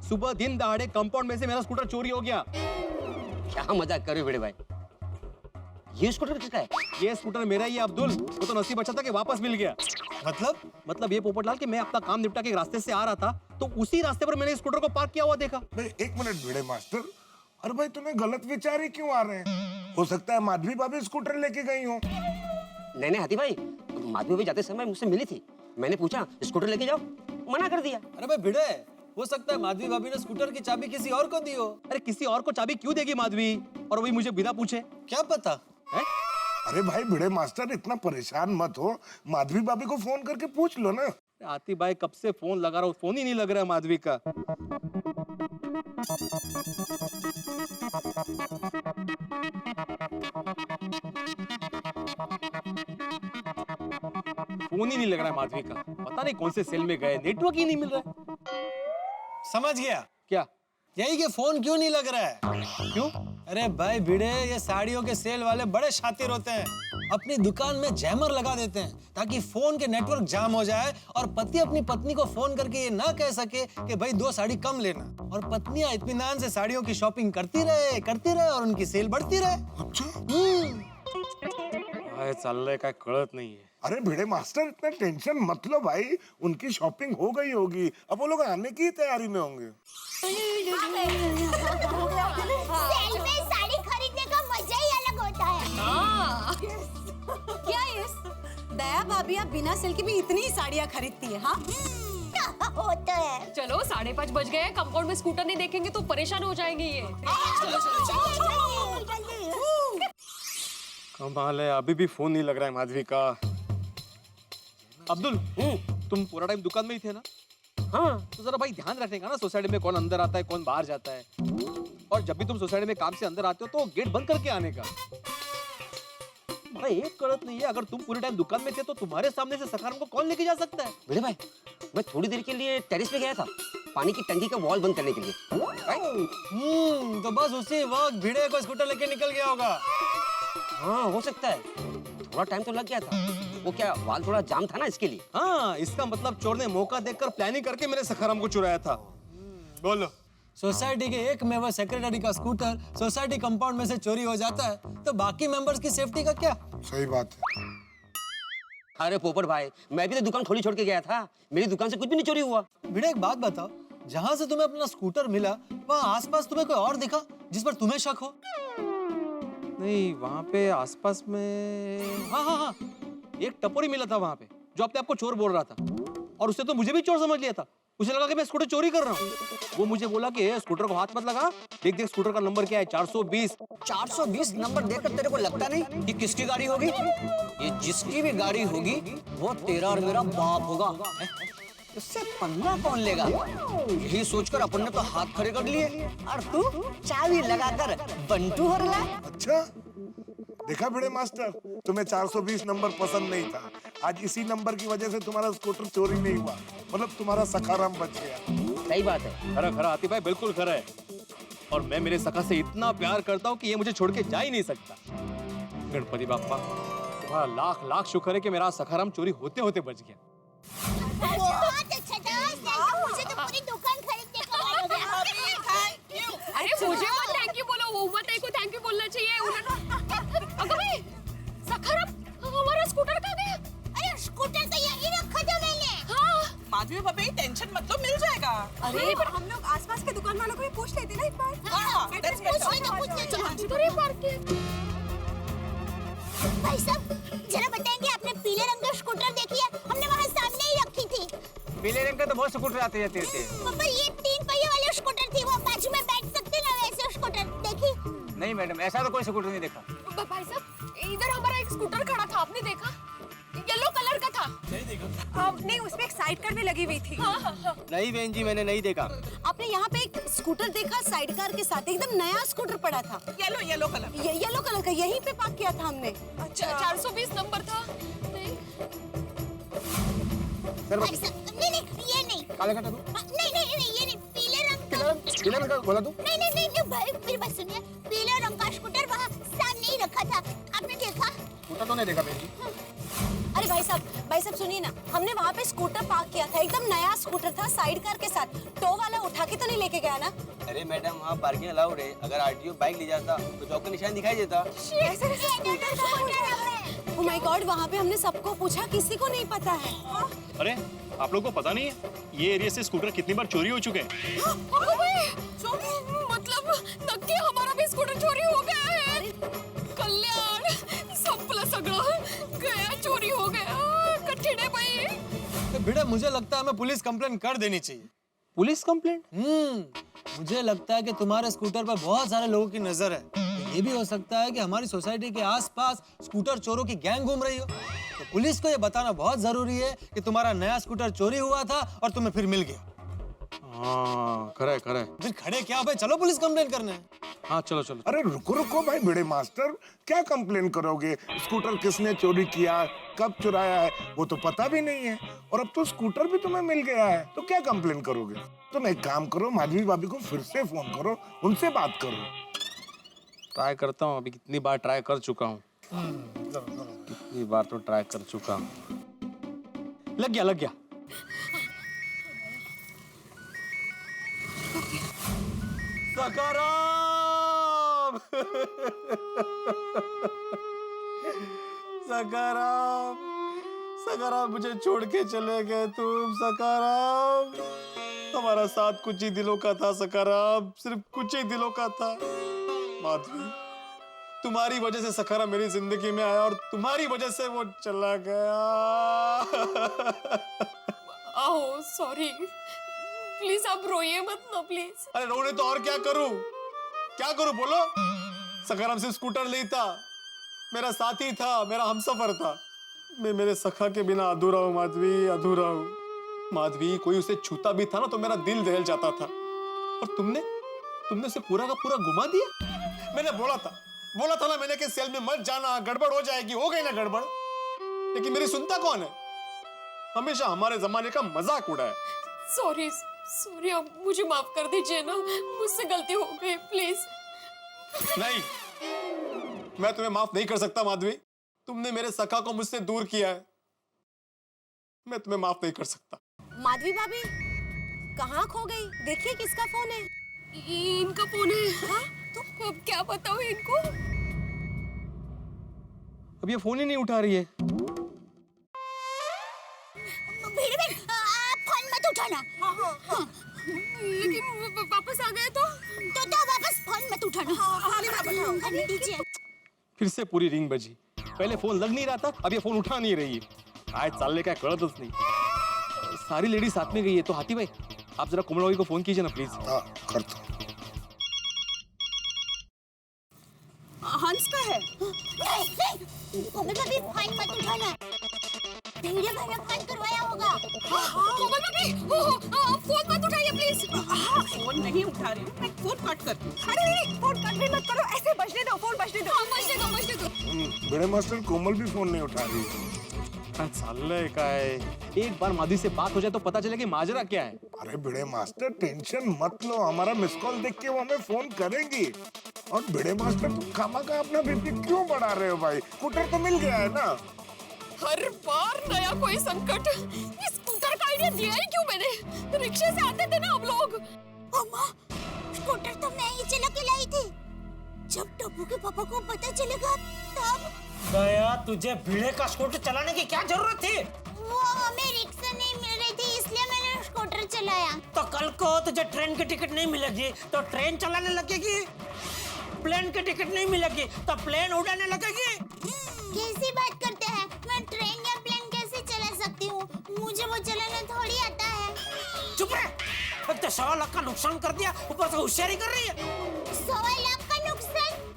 [SPEAKER 8] सुबह दिन दहाड़े कंपाउंड में से मेरा स्कूटर चोरी हो गया।
[SPEAKER 4] क्या मजाक कर रहे हो भिड़े भाई? ये स्कूटर किसका है?
[SPEAKER 8] ये स्कूटर मेरा ही है अब्दुल। वो तो नसीब अच्छा था कि वापस मिल गया। मतलब ये पोपटलाल कि मैं अपना काम निपटा के एक रास्ते से आ रहा था, तो उसी रास्ते पर मैंने स्कूटर को पार्क किया हुआ देखा।
[SPEAKER 12] नहीं, एक मिनट भिड़े मास्टर, अरे भाई तुम्हें गलत विचार ही क्यों आ रहे हैं? हो सकता है माधवी भाभी स्कूटर लेके गई हो।
[SPEAKER 4] नहीं हाथी भाई, माधवी भाभी जाते समय मुझसे मिली थी। मैंने पूछा स्कूटर लेके जाओ, मना कर दिया।
[SPEAKER 6] अरे भाई भिड़े, हो सकता है माधवी भाभी ने स्कूटर की चाबी किसी और को दी हो।
[SPEAKER 8] अरे किसी और को चाबी क्यों देगी माधवी, और वही मुझे बिना पूछे?
[SPEAKER 6] क्या पता है?
[SPEAKER 12] अरे भाई भिड़े मास्टर, इतना परेशान मत हो, माधवी भाभी को फोन करके पूछ लो ना।
[SPEAKER 8] आती भाई कब से फोन लगा रहा हूँ, फोन ही नहीं लग रहा है माधवी का। फोन ही नहीं लग रहा है माधवी का, पता नहीं कौन से सेल में गए, नेटवर्क ही नहीं मिल रहा है।
[SPEAKER 13] समझ गया
[SPEAKER 8] क्या?
[SPEAKER 13] यही कि फोन क्यों नहीं लग रहा है।
[SPEAKER 8] क्यों?
[SPEAKER 13] अरे भाई भिड़े, ये साड़ियों के सेल वाले बड़े शातिर होते हैं। अपनी दुकान में जैमर लगा देते हैं ताकि फोन के नेटवर्क जाम हो जाए और पति अपनी पत्नी को फोन करके ये ना कह सके कि भाई 2 साड़ी कम लेना, और पत्नियां इत्मीनान से साड़ियों की शॉपिंग करती रहे और उनकी सेल बढ़ती रहे।
[SPEAKER 8] काय चाललंय काय कळत नाहीये।
[SPEAKER 12] अरे भिड़े मास्टर, इतना टेंशन मत लो भाई, उनकी शॉपिंग हो गई होगी, अब वो लोग आने की तैयारी में होंगे।
[SPEAKER 2] सेल में साड़ी खरीदने का मजा ही अलग होता है।
[SPEAKER 9] क्या यस? दया भाभी आप बिना सेल के भी इतनी साड़ियाँ खरीदती है? हाँ
[SPEAKER 2] होता है।
[SPEAKER 3] चलो 5:30 बज गए, कंपाउंड में स्कूटर नहीं देखेंगे तो परेशान हो जाएंगे ये।
[SPEAKER 8] कमाल है, अभी भी फोन नहीं लग रहा है माधवी का। अब्दुल, तुम पूरा टाइम दुकान में ही थे ना? हाँ। तो जरा भाई ध्यान रखने का ना, सोसाइटी में कौन अंदर आता है कौन बाहर जाता है, और जब भी तुम सोसाइटी में काम से अंदर आते हो तो गेट बंद करके आने का। भाई एक कड़त नहीं है, अगर तुम पूरे टाइम दुकान में थे तो तुम्हारे सामने से सखाराम को कौन लेके जा सकता है?
[SPEAKER 4] बड़े भाई, मैं थोड़ी देर के लिए टेरेस पे गया था पानी की टंकी का वॉल बंद करने के लिए।
[SPEAKER 13] तो बस उसी वक्त भिड़े को स्कूटर लेके निकल गया होगा।
[SPEAKER 4] हाँ हो सकता है, थोड़ा टाइम तो लग गया था। वो क्या वाल थोड़ा जाम था ना इसके लिए।
[SPEAKER 8] हाँ, इसका मतलब चोर ने मौका देखकर प्लानिंग करके मेरे सखाराम को चुराया था। बोलो।
[SPEAKER 13] सोसाइटी के एक मेंबर सेक्रेटरी का स्कूटर सोसाइटी कंपाउंड में से चोरी हो जाता है तो बाकी मेंबर्स की सेफ्टी का क्या?
[SPEAKER 12] सही बात है।
[SPEAKER 4] अरे पोपट भाई, मैं भी तो दुकान खोली छोड़ के गया था, मेरी दुकान से कुछ भी नहीं चोरी हुआ।
[SPEAKER 13] भिड़े एक बात बताओ, जहाँ से तुम्हें अपना स्कूटर मिला वहाँ आसपास तुम्हें कोई और दिखा जिस पर तुम्हें शक हो?
[SPEAKER 8] नहीं, वहाँ पे आसपास में हाँ, एक टपोरी मिला था वहाँ पे जो अपने आप को चोर बोल रहा था, और उसने तो मुझे भी चोर समझ लिया था। उसे लगा कि मैं स्कूटर चोरी कर रहा हूँ। वो मुझे बोला कि स्कूटर को हाथ मत लगा, देख स्कूटर का नंबर क्या है, 420।
[SPEAKER 4] 420 नंबर देखकर तेरे को लगता नहीं कि किसकी गाड़ी होगी? ये जिसकी भी गाड़ी होगी वो तेरा और मेरा बाप होगा। इससे पंगा कौन लेगा? यही सोचकर अपन ने तो हाथ खड़े कर लिए, और तू चाबी लगाकर बंटू हो रहा है।
[SPEAKER 12] अच्छा, देखा भिड़े मास्टर, तुम्हें 420 नंबर पसंद नहीं था, आज इसी नंबर की वजह से तुम्हारा स्कूटर चोरी नहीं हुआ, मतलब तुम्हारा सखाराम बच गया।
[SPEAKER 4] सही बात है।
[SPEAKER 8] खरा खरा आतिफ भाई, बिल्कुल खरा है। और मैं मेरे सखा से इतना प्यार करता हूँ कि ये मुझे छोड़ के जा ही नहीं सकता। गणपति बाप्पा, तुम्हारा लाख लाख शुक्र है कि मेरा सखाराम चोरी होते होते बच गया।
[SPEAKER 2] बहुत अच्छा था, मुझे तो पूरी दुकान खरीदने का मन हो गया।
[SPEAKER 3] अरे मुझे मत थैंक यू बोलो, वो मत को थैंक यू बोलना चाहिए। अगर सखाराम हमारा स्कूटर कहाँ गया?
[SPEAKER 2] अरे स्कूटर तो यहीं रखा था मैंने।
[SPEAKER 3] हाँ,
[SPEAKER 10] माधवी भाभी टेंशन मत लो, मिल जाएगा।
[SPEAKER 5] अरे पर हम लोग आसपास के दुकान वालों को भी पूछ लेते ना एक बार।
[SPEAKER 10] हाँ, that's better।
[SPEAKER 3] चलो उधर ही पार्क किया।
[SPEAKER 2] भाई साहब, जरा बताएंगे आपने पीले रंग का स्कूटर देखी है? हमने वहाँ सामने ही रखी थी।
[SPEAKER 6] पीले रंग का तो बहुत स्कूटर आते जाते रहते हैं।
[SPEAKER 2] पापा ये 3 पहिए वाले स्कूटर थी, वो बाजू में बैठ सकते ना वैसे स्कूटर देखी?
[SPEAKER 6] नहीं मैडम, ऐसा तो कोई स्कूटर नहीं देखा।
[SPEAKER 3] भाई साहब, इधर हमारा एक स्कूटर खड़ा था, आपने देखा? येलो कलर का था।
[SPEAKER 5] नहीं देखा। नहीं, उसमें एक साइड कार भी लगी हुई थी।
[SPEAKER 6] नहीं बहन जी, मैंने नहीं देखा।
[SPEAKER 9] आपने यहाँ पे एक स्कूटर देखा साइड कार के साथ, एकदम नया स्कूटर पड़ा था।
[SPEAKER 10] Yellow colour.
[SPEAKER 9] येलो कलर का, यहीं पे पार्क किया था हमने।
[SPEAKER 3] 420 नंबर था।
[SPEAKER 2] भाई साहब, नहीं ये नहीं।
[SPEAKER 6] काले का तो?
[SPEAKER 2] नहीं ये नहीं, पीले रंग का।
[SPEAKER 6] पीले रंग का बोला तू?
[SPEAKER 2] नहीं भाई, मेरी बात सुनिए, पीले रंग का स्कूटर वहाँ सामने ही रखा था, आपने देखा?
[SPEAKER 6] स्कूटर तो नहीं देखा बहन जी।
[SPEAKER 9] अरे भाई साहब सुनिए ना, हमने वहाँ पे स्कूटर पार्क किया था, एकदम नया स्कूटर था साइड कार के साथ। टो वाला उठा के तो नहीं लेके गया ना?
[SPEAKER 6] अरे मैडम, वहाँ पार्किंग अलाउड है, अगर आरटीओ बाइक ले जाता तो चौक का निशान दिखाई देता।
[SPEAKER 9] ओह माय गॉड, वहाँ पे हमने सबको पूछा, किसी को नहीं पता है।
[SPEAKER 14] अरे आप लोगों को पता नहीं है ये एरिया से स्कूटर कितनी बार चोरी हो चुके हैं?
[SPEAKER 3] मतलब नक्की हमारा भी स्कूटर चोरी हो गया है। कल्याण संपला सगळं गया, चोरी हो गया। कठिन है भाई।
[SPEAKER 13] तो भिड़े मुझे लगता है हमें पुलिस कंप्लेंट कर देनी चाहिए।
[SPEAKER 8] Police complaint?
[SPEAKER 13] मुझे लगता है कि तुम्हारे स्कूटर पर बहुत सारे लोगों की नजर है। ये भी हो सकता है कि हमारी सोसाइटी के आसपास स्कूटर चोरों की गैंग घूम रही हो। तो पुलिस को ये बताना बहुत जरूरी है कि तुम्हारा नया स्कूटर चोरी हुआ था और तुम्हें फिर मिल गया।
[SPEAKER 8] हाँ करे करे।
[SPEAKER 13] फिर खड़े क्या भाई, चलो पुलिस कंप्लेन करने।
[SPEAKER 8] हाँ चलो चलो।
[SPEAKER 12] अरे रुको रुको भाई बड़े मास्टर, क्या कंप्लेन करोगे? स्कूटर किसने चोरी किया, कब चुराया है, वो तो पता भी नहीं है। और अब तो स्कूटर भी तुम्हें मिल गया है, तो क्या कंप्लेन करोगे? तुम एक काम करो, माधवी भाभी को फिर से फोन करो, उनसे बात करो।
[SPEAKER 8] ट्राई करता हूँ, अभी कितनी बार ट्राई कर चुका हूँ। कितनी बार तो ट्राई कर चुका हूँ। लग गया लग गया।
[SPEAKER 13] सकाराम सकाराम सकाराम, मुझे छोड़ के चले गए तुम। सकाराम, हमारा साथ कुछ ही दिनों का था सकाराम, सिर्फ कुछ ही दिनों का था। माधवी, तुम्हारी वजह से सकाराम मेरी जिंदगी में आया और तुम्हारी वजह से वो चला गया।
[SPEAKER 3] ओह सॉरी, प्लीज आप रोइए मत ना प्लीज।
[SPEAKER 13] अरे रोने तो और क्या करूं, क्या करूं बोलो? सकाराम सिर्फ स्कूटर नहीं था, मेरा साथी था, मेरा हमसफर था। मैं मेरे सखा के बिना अधूरा हूं माधवी, अधूरा हूं। माधवी, कोई उसे छूता भी था ना तो मेरा दिल दहल जाता था। और तुमने उसे पूरा का पूरा घुमा दिया। मैंने बोला था ना मैंने कि सेल में मत जाना, गड़बड़ हो जाएगी। हो गई ना गड़बड़, लेकिन मेरी सुनता कौन है? हमेशा हमारे जमाने का मजाक उड़ाया।
[SPEAKER 3] सॉरी सॉरी, आप मुझे माफ कर दीजिए ना, मुझसे गलती हो गई प्लीज।
[SPEAKER 13] नहीं, मैं तुम्हें माफ नहीं कर सकता माधवी। तुमने मेरे सखा को मुझसे दूर किया है, मैं तुम्हें माफ नहीं कर सकता।
[SPEAKER 5] माधवी भाभी कहाँ खो गई? देखिए किसका फोन है।
[SPEAKER 3] इनका फोन है। हाँ? तो अब क्या बताऊं इनको?
[SPEAKER 8] अब ये फोन ही नहीं उठा रही है।
[SPEAKER 2] आप फोन मत उठाना।
[SPEAKER 3] लेकिन वापस आ गए तो
[SPEAKER 2] वापस फोन मत उठाना। दीजिए।
[SPEAKER 8] फिर से पूरी रिंग बजी। पहले फोन लग नहीं रहा था, अब ये फोन उठा नहीं रही है। आज चालने का कळतच नहीं। सारी लेडीज साथ में गई है, तो हाथी भाई आप जरा कोमल भाई को फोन कीजिए ना प्लीज।
[SPEAKER 12] हाँ करता हूँ।
[SPEAKER 10] हंस का है।
[SPEAKER 2] कोमल भाभी फोन मत उठाना। वीडियो भाई ने फोन करवाया होगा।
[SPEAKER 3] कोमल भाभी, आप फोन मत उठाइए प्लीज।
[SPEAKER 10] फोन नहीं उठा रही हूँ, मैं फोन कट करती हूँ।
[SPEAKER 5] अरे फोन कट भी मत करो, ऐसे बजने दो, फोन बजने दो।
[SPEAKER 3] बजने दो।
[SPEAKER 12] बड़े मास्टर कोमल भी फोन नहीं उठा रही।
[SPEAKER 8] चाललंय काय? एक बार माधवी से बात हो जाए तो पता चले कि माजरा क्या है।
[SPEAKER 12] अरे बड़े मास्टर टेंशन मत लो, हमारा मिस कॉल देख के वो हमें फोन करेंगी। और बड़े मास्टर तुम खामखा अपना बीपी क्यों बढ़ा रहे हो भाई? स्कूटर तो मिल गया है ना।
[SPEAKER 3] हर बार नया कोई संकट। इस स्कूटर का आइडिया दिया ही क्यों मैंने? रिक्शे से आते थे ना हम लोग।
[SPEAKER 2] अम्मा, स्कूटर तो मैं ही चला के लाई थी। जब टप्पू के पापा को पता चलेगा तब।
[SPEAKER 6] गया, तुझे भिड़े का स्कूटर चलाने की क्या जरूरत थी?
[SPEAKER 2] वो हमें रिक्शा नहीं मिल रही थी, इसलिए मैंने स्कूटर चलाया।
[SPEAKER 6] तो कल को तुझे ट्रेन की टिकट नहीं मिलेगी तो ट्रेन चलाने लगेगी, प्लेन की टिकट नहीं मिलेगी तो प्लेन उड़ाने लगेगी।
[SPEAKER 2] कैसी बात करते हैं? मैं ट्रेन या प्लेन कैसे चला सकती हूँ? मुझे वो चलाना थोड़ी आता है।
[SPEAKER 6] चुप रह, अब तो 1.25 लाख का नुकसान कर दिया, ऊपर से होशियारी कर रही है।
[SPEAKER 2] 1.25 लाख का नुकसान?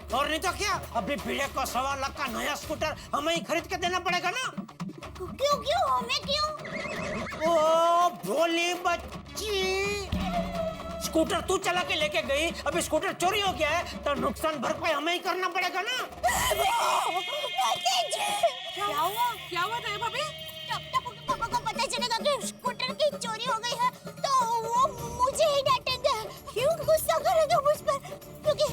[SPEAKER 6] और नहीं तो क्या, अभी पीढ़े को 1.25 लाख का नया स्कूटर हमें ही खरीद के देना पड़ेगा ना।
[SPEAKER 2] क्यों हमें क्यों?
[SPEAKER 6] ओ भोली बच्ची, स्कूटर तू चला के लेके गई, अभी स्कूटर चोरी हो गया है तो नुकसान भरपाई हमें ही करना पड़ेगा ना।
[SPEAKER 10] क्या हुआ था भाभी?
[SPEAKER 2] टप्पू के पापा को पता चलेगा कि स्कूटर की चोरी हो गई है तो वो मुझे ही डांटेंगे। क्यों गुस्सा करेंगे मुझ पर? क्योंकि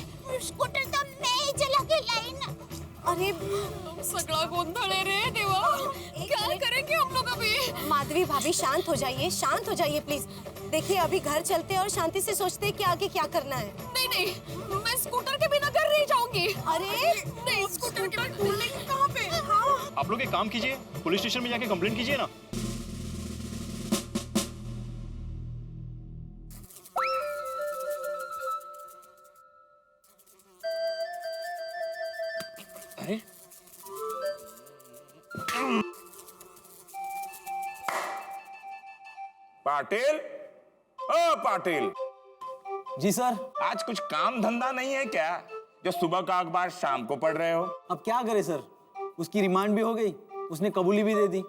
[SPEAKER 2] स्कूटर तो मैं ही चला के लाई ना।
[SPEAKER 5] अरे
[SPEAKER 3] सगड़ा गोंधळ है रे देवा, क्या करेंगे हम लोग अभी?
[SPEAKER 5] माधवी भाभी शांत हो जाइए प्लीज। देखिए अभी घर चलते हैं और शांति से सोचते हैं कि आगे क्या करना है।
[SPEAKER 3] नहीं, मैं स्कूटर के बिना घर नहीं जाऊंगी।
[SPEAKER 5] अरे
[SPEAKER 3] नहीं, स्कूटर के बिना
[SPEAKER 10] कहाँ पे? हाँ।
[SPEAKER 14] आप लोग एक काम कीजिए, पुलिस स्टेशन में जाके कंप्लेंट कीजिए ना।
[SPEAKER 8] अरे
[SPEAKER 15] पाटिल, ओ पाटिल।
[SPEAKER 6] जी सर।
[SPEAKER 15] आज कुछ काम धंधा नहीं है क्या, जो सुबह का अखबार शाम को पढ़ रहे हो?
[SPEAKER 6] अब क्या करे सर, उसकी रिमांड भी हो गई
[SPEAKER 7] उसने कबूली भी दे दी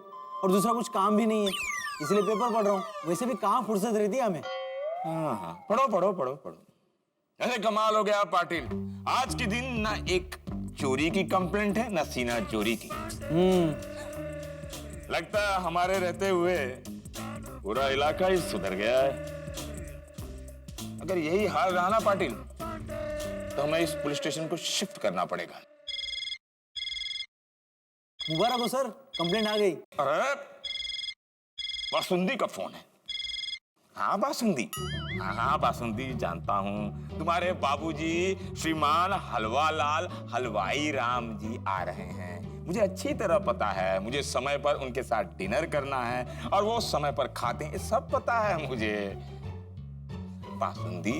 [SPEAKER 7] और दूसरा कुछ काम भी नहीं है, इसलिए पेपर पढ़ रहा हूँ। वैसे भी कहाँ फुर्सत रहती है हमें।
[SPEAKER 15] हाँ, पढ़ो पढ़ो पढ़ो पढ़ो। अरे कमाल हो गया पाटिल, आज के दिन ना एक चोरी की कंप्लेंट है ना सीना चोरी की। लगता है हमारे रहते हुए पूरा इलाका ही सुधर गया है। अगर यही हाल रहा ना पाटिल, तो हमें इस पुलिस स्टेशन को शिफ्ट करना पड़ेगा।
[SPEAKER 7] मुबारक हो सर, कंप्लेंट आ गई।
[SPEAKER 15] अरे बासुंदी का फोन है। हाँ बासुंदी, हाँ बासुंदी जानता हूँ। तुम्हारे बाबूजी श्रीमान हलवालाल हलवाई राम जी आ रहे हैं। मुझे अच्छी तरह पता है, मुझे समय पर उनके साथ डिनर करना है और वो समय पर खाते हैं, सब पता है मुझे। बासुंदी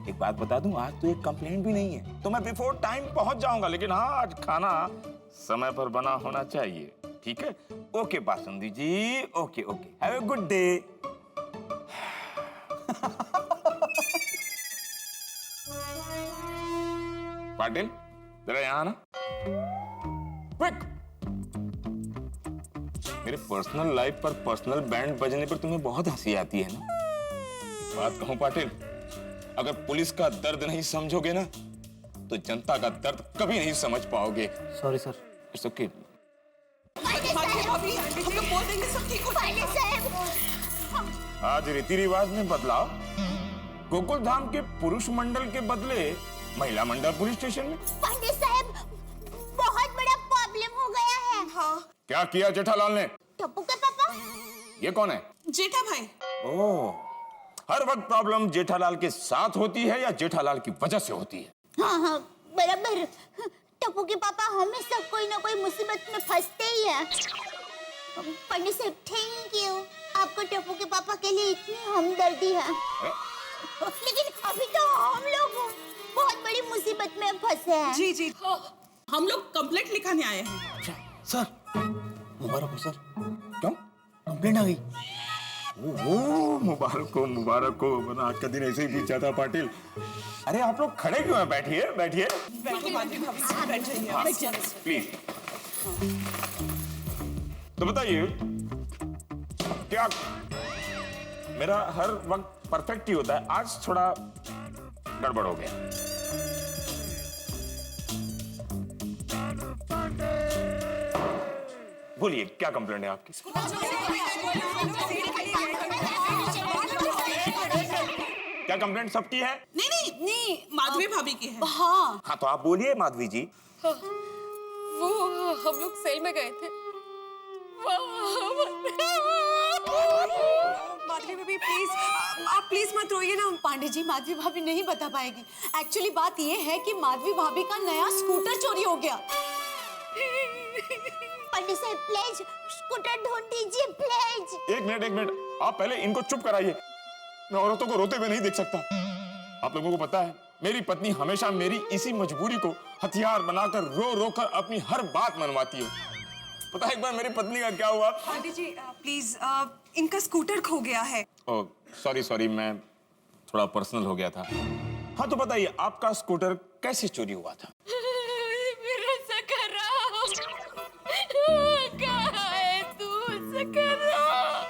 [SPEAKER 15] एक बात बता दूं, आज तो एक कंप्लेंट भी नहीं है, तो मैं बिफोर टाइम पहुंच जाऊंगा। लेकिन हाँ, आज खाना समय पर बना होना चाहिए, ठीक है? Okay Basundi ji, okay okay, have a good day. Patil जरा यहाँ ना, क्विक। मेरे पर्सनल लाइफ पर पर्सनल बैंड बजने पर तुम्हें बहुत हंसी आती है ना। बात कहूं पाटिल, अगर पुलिस का दर्द नहीं समझोगे ना, तो जनता का दर्द कभी नहीं समझ पाओगे।
[SPEAKER 7] Sorry sir.
[SPEAKER 15] It's okay. आज रीति रिवाज में बदलाव, गोकुल धाम के पुरुष मंडल के बदले महिला मंडल पुलिस स्टेशन में।
[SPEAKER 2] पांडे साहब, बहुत बड़ा प्रॉब्लम हो गया है। हाँ।
[SPEAKER 15] क्या किया जेठालाल ने?
[SPEAKER 2] टप्पू के पापा।
[SPEAKER 15] ये कौन है?
[SPEAKER 10] जेठा भाई।
[SPEAKER 15] ओह, हर वक्त प्रॉब्लम जेठालाल के साथ होती है या जेठालाल की वजह से होती है?
[SPEAKER 2] हाँ हाँ बराबर। टप्पू के पापा हमेशा कोई ना कोई मुसीबत में फंसते ही हैं। पंडित साहब थैंक यू, आपको टप्पू के पापा के लिए इतनी हमदर्दी है। लेकिन अभी तो हम लोग बहुत बड़ी मुसीबत में फंसे हैं।
[SPEAKER 10] जी जी, हम लोग कंप्लेंट लिखाने आए हैं।
[SPEAKER 7] सर मुबारक हो सर।
[SPEAKER 15] क्यों?
[SPEAKER 7] कंप्लेंट आ गई।
[SPEAKER 15] ओह मुबारक हो, वरना आज का दिन ऐसे ही बीत जाता पाटिल। अरे आप लोग खड़े क्यों हैं? बैठिए बैठिए प्लीज। तो बताइए, क्या मेरा हर वक्त परफेक्ट ही होता है? आज थोड़ा गड़बड़ हो गया। बोलिए क्या कंप्लेंट है आपकी? क्या कंप्लेंट सबकी है?
[SPEAKER 10] नहीं, माधवी भाभी की है।
[SPEAKER 9] हाँ
[SPEAKER 15] हाँ तो आप बोलिए माधवी जी।
[SPEAKER 3] वो हम लोग सेल में गए थे।
[SPEAKER 5] माधवी भाभी प्लीज, आप प्लीज मत रोइए ना।
[SPEAKER 9] पांडे जी, माधवी भाभी नहीं बता पाएगी। एक्चुअली बात ये है कि माधवी भाभी का नया स्कूटर चोरी हो गया।
[SPEAKER 2] पंडित साहब प्लीज स्कूटर ढूंढ दीजिए प्लीज।
[SPEAKER 15] एक मिनट, आप पहले इनको चुप कराइए। मैं औरतों को रोते हुए नहीं देख सकता। आप लोगों को पता है, मेरी पत्नी हमेशा मेरी इसी मजबूरी को हथियार बनाकर रो रो कर अपनी हर बात मनवाती है। पता है एक बार मेरी पत्नी का क्या हुआ?
[SPEAKER 5] पांडे जी प्लीज, इनका स्कूटर खो गया है।
[SPEAKER 15] ओह सॉरी, मैं थोड़ा पर्सनल हो गया था। हाँ तो बताइए, आपका स्कूटर कैसे चोरी हुआ था?
[SPEAKER 3] मेरा सकराम कहाँ है तू सकराम?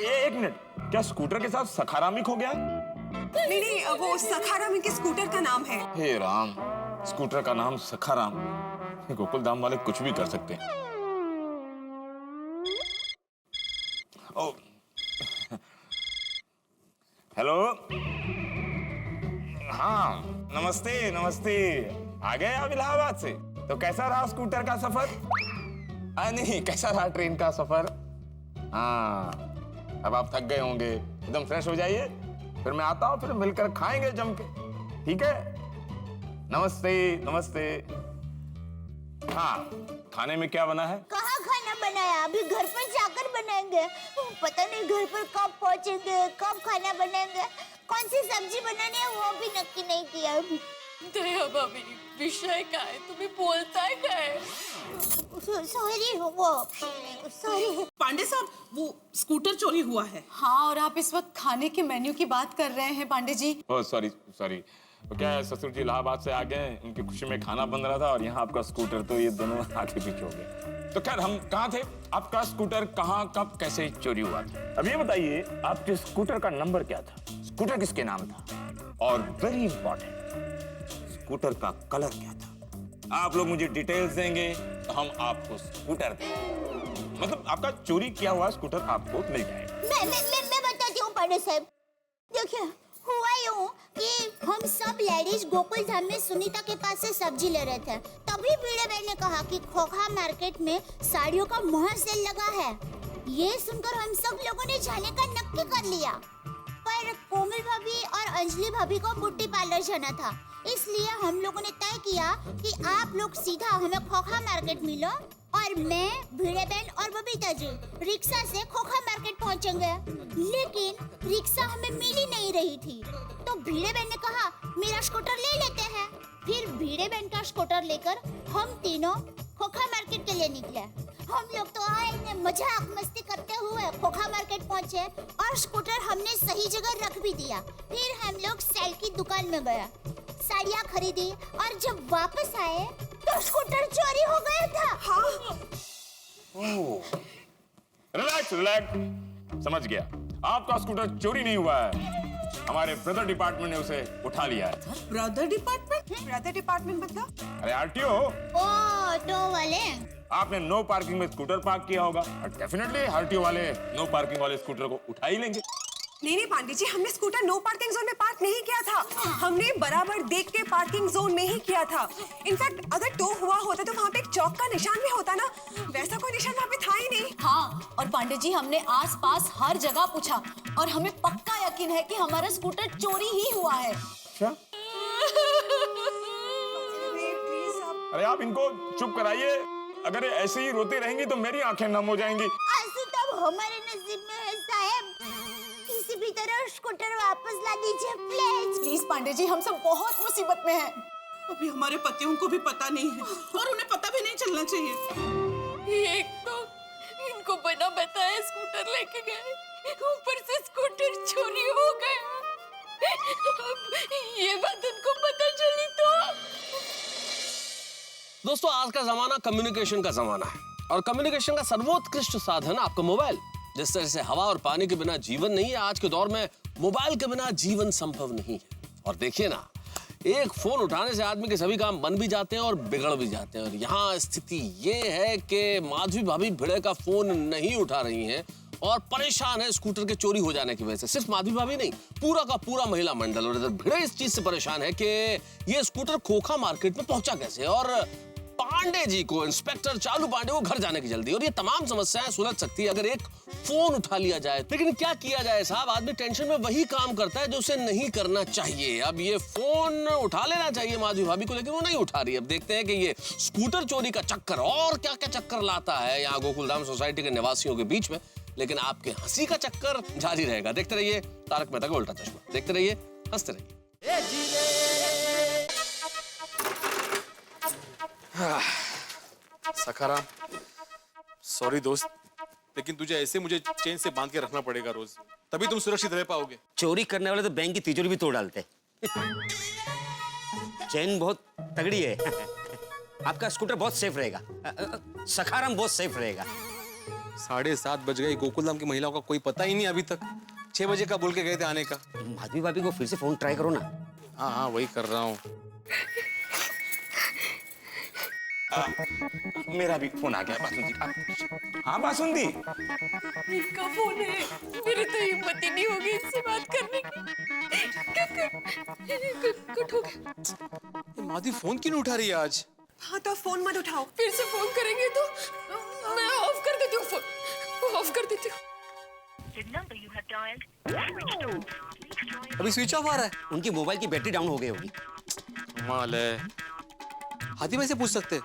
[SPEAKER 15] एक मिनट, क्या स्कूटर के साथ सखाराम ही खो गया?
[SPEAKER 5] नहीं, वो सखाराम इनके स्कूटर का नाम है।
[SPEAKER 15] हे राम, स्कूटर का नाम सखाराम। गोकुल धाम वाले कुछ भी कर सकते हैं। ओ, हेलो, हाँ नमस्ते। आ गए आप इलाहाबाद से? तो कैसा रहा स्कूटर का सफर? नहीं, कैसा रहा ट्रेन का सफर? हाँ, अब आप थक गए होंगे, एकदम फ्रेश हो जाइए, फिर मैं आता हूँ, फिर मिलकर खाएंगे जम के, ठीक है? नमस्ते। हाँ, खाने में क्या बना है?
[SPEAKER 2] कहाँ खाना बनाया? अभी घर पर जाकर बनाएंगे। पता नहीं घर पर कब पहुँचेंगे, कब खाना बनाएंगे, कौन सी सब्जी बनानी है वो भी नक्की नहीं किया।
[SPEAKER 3] दया भाभी, विषय क्या है? तुम्हें बोलता क्या है?
[SPEAKER 2] सॉरी।
[SPEAKER 10] पांडे साहब, वो स्कूटर चोरी हुआ है।
[SPEAKER 9] हाँ, और आप इस वक्त खाने के मेन्यू की बात कर रहे हैं पांडे जी।
[SPEAKER 15] ओह सॉरी, तो क्या है, ससुर जी इलाहाबाद से आ गए, उनकी खुशी में खाना बन रहा था और यहाँ आपका स्कूटर, तो ये दोनों आगे पीछे हो गए। तो खैर हम कहाँ थे? आपका स्कूटर कहाँ, कब, कैसे चोरी हुआ था? अब ये बताइए, आपके स्कूटर का नंबर क्या था? स्कूटर किसके नाम था? और वेरी इंपॉर्टेंट, स्कूटर का कलर क्या था? आप लोग मुझे डिटेल्स देंगे तो हम आपको स्कूटर देंगे, मतलब आपका चोरी किया हुआ स्कूटर आपको मिल जाएगा।
[SPEAKER 2] मैं बताती हूँ पांडे साहब। देखिए, हुआ यूं कि हम सब लेडीज गोकुल धाम में सुनीता के पास से सब्जी ले रहे थे, तभी भिड़े बहन ने कहा कि खोखा मार्केट में साड़ियों का महा सेल लगा है। ये सुनकर हम सब लोगों ने जाने का नक्की कर लिया, पर कोमल भाभी और अंजलि भाभी को ब्यूटी पार्लर जाना था, इसलिए हम लोगों ने तय किया कि आप लोग सीधा हमें खोखा मार्केट मिलो और मैं, भिड़े बहन और बबीता जी रिक्शा से खोखा मार्केट पहुंचेंगे। लेकिन रिक्शा हमें मिल ही नहीं रही थी, तो भिड़े बहन ने कहा मेरा स्कूटर ले लेते हैं। फिर भिड़े बहन का स्कूटर लेकर हम तीनों खोखा मार्केट के लिए निकले। हम लोग तो आए ने मजाक मस्ती करते हुए खोखा मार्केट पहुंचे और स्कूटर हमने सही जगह रख भी दिया। फिर हम लोग सेल की दुकान में गया, साड़ियाँ खरीदी और जब वापस आए तो स्कूटर चोरी हो गया था। हाँ।
[SPEAKER 15] रिलैक्स रिलैक्स, समझ गया। आपका स्कूटर चोरी नहीं हुआ है, हमारे ब्रदर डिपार्टमेंट ने उसे उठा लिया है।
[SPEAKER 5] Brother department? ब्रदर डिपार्टमेंट मतलब?
[SPEAKER 15] अरे आरटीओ,
[SPEAKER 2] ऑटो वाले।
[SPEAKER 15] आपने नो पार्किंग में स्कूटर पार्क किया होगा और डेफिनेटली आरटीओ वाले नो पार्किंग वाले स्कूटर को उठा ही लेंगे।
[SPEAKER 5] नहीं पांडे जी, हमने स्कूटर नो पार्किंग जोन में पार्क नहीं किया था, हमने बराबर देख के पार्किंग जोन में ही किया था। इनफैक्ट अगर टो हुआ होता तो वहाँ पे एक चौक का निशान भी होता ना, वैसा कोई निशान वहाँ पे था ही नहीं।
[SPEAKER 9] हाँ, और पांडे जी हमने आसपास हर जगह पूछा और हमें पक्का यकीन है कि हमारा स्कूटर चोरी ही हुआ है।
[SPEAKER 15] क्या? अरे आप इनको चुप कराइए, अगर ऐसे ही रोते रहेंगी तो मेरी आंखें नम हो जाएंगी।
[SPEAKER 2] आंसू तब हमारे नसीब में है साहब, किसी भी तरह स्कूटर वापस ला दीजिए प्लीज।
[SPEAKER 9] प्लीज पांडे जी, हम सब बहुत मुसीबत में हैं।
[SPEAKER 10] अभी हमारे पतियों को भी पता नहीं है और उन्हें पता भी नहीं चलना चाहिए।
[SPEAKER 3] एक तो इनको बिना बताए स्कूटर लेके गए, ऊपर से स्कूटर चोरी हो गया। अब ये बात उनको पता चली तो।
[SPEAKER 11] दोस्तों, आज का जमाना कम्युनिकेशन का जमाना है और कम्युनिकेशन का सर्वोत्कृष्ट साधन आपका मोबाइल। जिस तरह से हवा और पानी के बिना जीवन नहीं है, आज के दौर में मोबाइल के बिना जीवन संभव नहीं है। और देखिए ना, एक फोन उठाने से आदमी के सभी काम बन भी जाते हैं और बिगड़ भी जाते हैं। और यहाँ स्थिति ये है कि माधवी भाभी भिड़े का फोन नहीं उठा रही हैं और परेशान है स्कूटर के चोरी हो जाने की वजह से। सिर्फ माधवी भाभी नहीं, पूरा का पूरा महिला मंडल। और इधर भिड़े इस चीज से परेशान है कि ये स्कूटर खोखा मार्केट में पहुंचा कैसे, और पांडे जी को, इंस्पेक्टर चालू पांडे को घर जाने की जल्दी। और ये तमाम समस्याएं सुलझ सकती है अगर एक फोन उठा लिया जाए। लेकिन क्या किया जाए साहब, आदमी टेंशन में वही काम करता है जो उसे नहीं करना चाहिए। अब ये फोन उठा लेना चाहिए माधवी भाभी को, लेकिन वो नहीं उठा रही। अब देखते हैं कि ये स्कूटर चोरी का चक्कर और क्या क्या चक्कर लाता है यहाँ गोकुलधाम सोसाइटी के निवासियों के बीच में। लेकिन आपके हंसी का चक्कर जारी रहेगा। देखते रहिए तारक मेहता का उल्टा चश्मा, देखते रहिए, हंसते रहिए।
[SPEAKER 8] सखाराम, सॉरी दोस्त, लेकिन तुझे ऐसे मुझे चेन से बांध के रखना पड़ेगा रोज, तभी तुम सुरक्षित रह पाओगे।
[SPEAKER 16] चोरी करने वाले तो बैंक की तिजोरी भी तोड़ डालते। चेन बहुत तगड़ी है। आपका स्कूटर बहुत सेफ रहेगा, सखाराम बहुत सेफ रहेगा।
[SPEAKER 8] 7:30 बज गए, गोकुलधाम की महिलाओं का कोई पता ही नहीं अभी तक। 6 बजे का बोल के गए थे आने का।
[SPEAKER 16] माधवी भाभी को फिर से फोन ट्राई करो ना।
[SPEAKER 8] हाँ, वही कर रहा हूँ।
[SPEAKER 15] मेरा भी फोन आ गया बासुंदी। हाँ बासुंदी,
[SPEAKER 3] इनका फोन है, मेरी तो हिम्मत ही नहीं होगी इनसे बात करने की। कट हो गया।
[SPEAKER 8] माधवी फोन क्यों नहीं उठा रही है आज?
[SPEAKER 5] हाँ तो फोन मत उठाओ,
[SPEAKER 3] फिर से फोन करेंगे तो मैं ऑफ कर देती हूँ फोन, ऑफ कर देती हूँ।
[SPEAKER 8] अभी स्विच ऑफ आ रहा है।
[SPEAKER 16] उनकी मोबाइल की बैटरी डाउन हो गई होगी।
[SPEAKER 8] कमाल है। हाथी भाई से पूछ सकते हैं,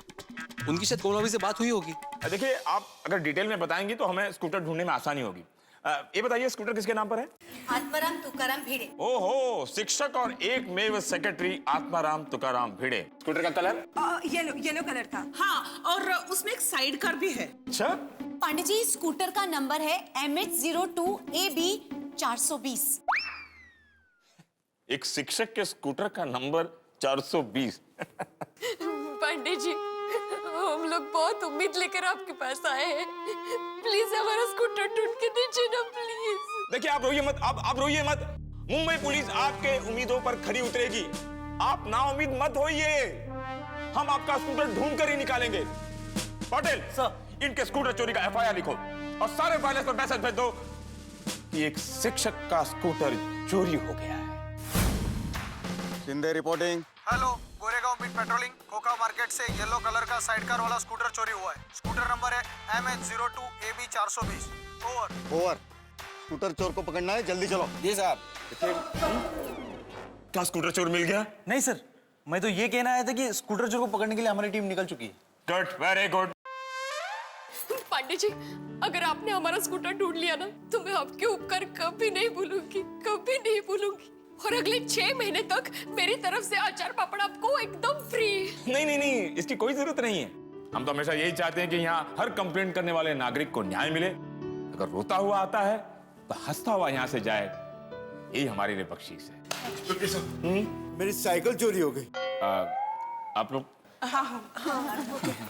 [SPEAKER 8] उनकी शायद कोमल भाभी से बात हुई होगी।
[SPEAKER 15] देखिए, आप अगर डिटेल में बताएंगी तो हमें स्कूटर ढूंढने में आसानी होगी। ये बताइए, स्कूटर किसके नाम पर है?
[SPEAKER 9] आत्माराम तुकाराम भिड़े।
[SPEAKER 15] ओहो, शिक्षक और एकमेव सेक्रेटरी आत्माराम तुकाराम भिड़े। स्कूटर का कलर?
[SPEAKER 5] येलो कलर था।
[SPEAKER 10] हाँ, और उसमें एक साइड कार भी है।
[SPEAKER 15] अच्छा।
[SPEAKER 9] पांडे जी, स्कूटर का नंबर है MH02AB 420।
[SPEAKER 15] एक शिक्षक के स्कूटर का नंबर 420।
[SPEAKER 3] पांडे जी, हम लोग बहुत उम्मीद लेकर आपके पास आए हैं। प्लीज हमारा स्कूटर ढूंढ के दीजिए ना प्लीज।
[SPEAKER 15] देखिए आप रोइए मत, आप रोइए मत। मुंबई पुलिस आपके उम्मीदों पर खरी उतरेगी। आप नाउम्मीद मत होइए, हम आपका स्कूटर ढूंढ कर ही निकालेंगे। पटेल सर, इनके स्कूटर चोरी का FIR लिखो और सारे फाइलें पर मैसेज भेज दो कि एक शिक्षक का स्कूटर चोरी हो गया है।
[SPEAKER 17] Shinde reporting.
[SPEAKER 18] Hello, Goregaon beat patrolling. कोका मार्केट से येलो कलर का साइडकार वाला स्कूटर चोरी हुआ है। स्कूटर नंबर है MH02AB 420।
[SPEAKER 17] ओवर। स्कूटर चोर को पकड़ना है, जल्दी चलो।
[SPEAKER 18] जी साहब।
[SPEAKER 15] क्या स्कूटर चोर मिल गया?
[SPEAKER 18] नहीं सर, मैं तो ये कहना आया था कि स्कूटर चोर को पकड़ने के लिए हमारी टीम निकल चुकी है।
[SPEAKER 15] Good, very good.
[SPEAKER 3] Pandey ji, अगर आपने हमारा स्कूटर ढूंढ लिया ना तो मैं आपके उपकार कभी नहीं भूलूंगी, कभी नहीं भूलूंगी। और अगले 6 महीने तक मेरी तरफ से अचार पापड़ आपको एकदम फ्री।
[SPEAKER 15] नहीं नहीं नहीं, इसकी कोई जरूरत नहीं है। हम तो हमेशा यही चाहते हैं कि यहाँ हर कंप्लेंट करने वाले नागरिक को न्याय मिले। अगर रोता हुआ आता है तो हंसता हुआ यहाँ से जाए, यही हमारे लिए बख्शीश है।
[SPEAKER 17] मेरी साइकिल चोरी हो गई।
[SPEAKER 15] आप लोग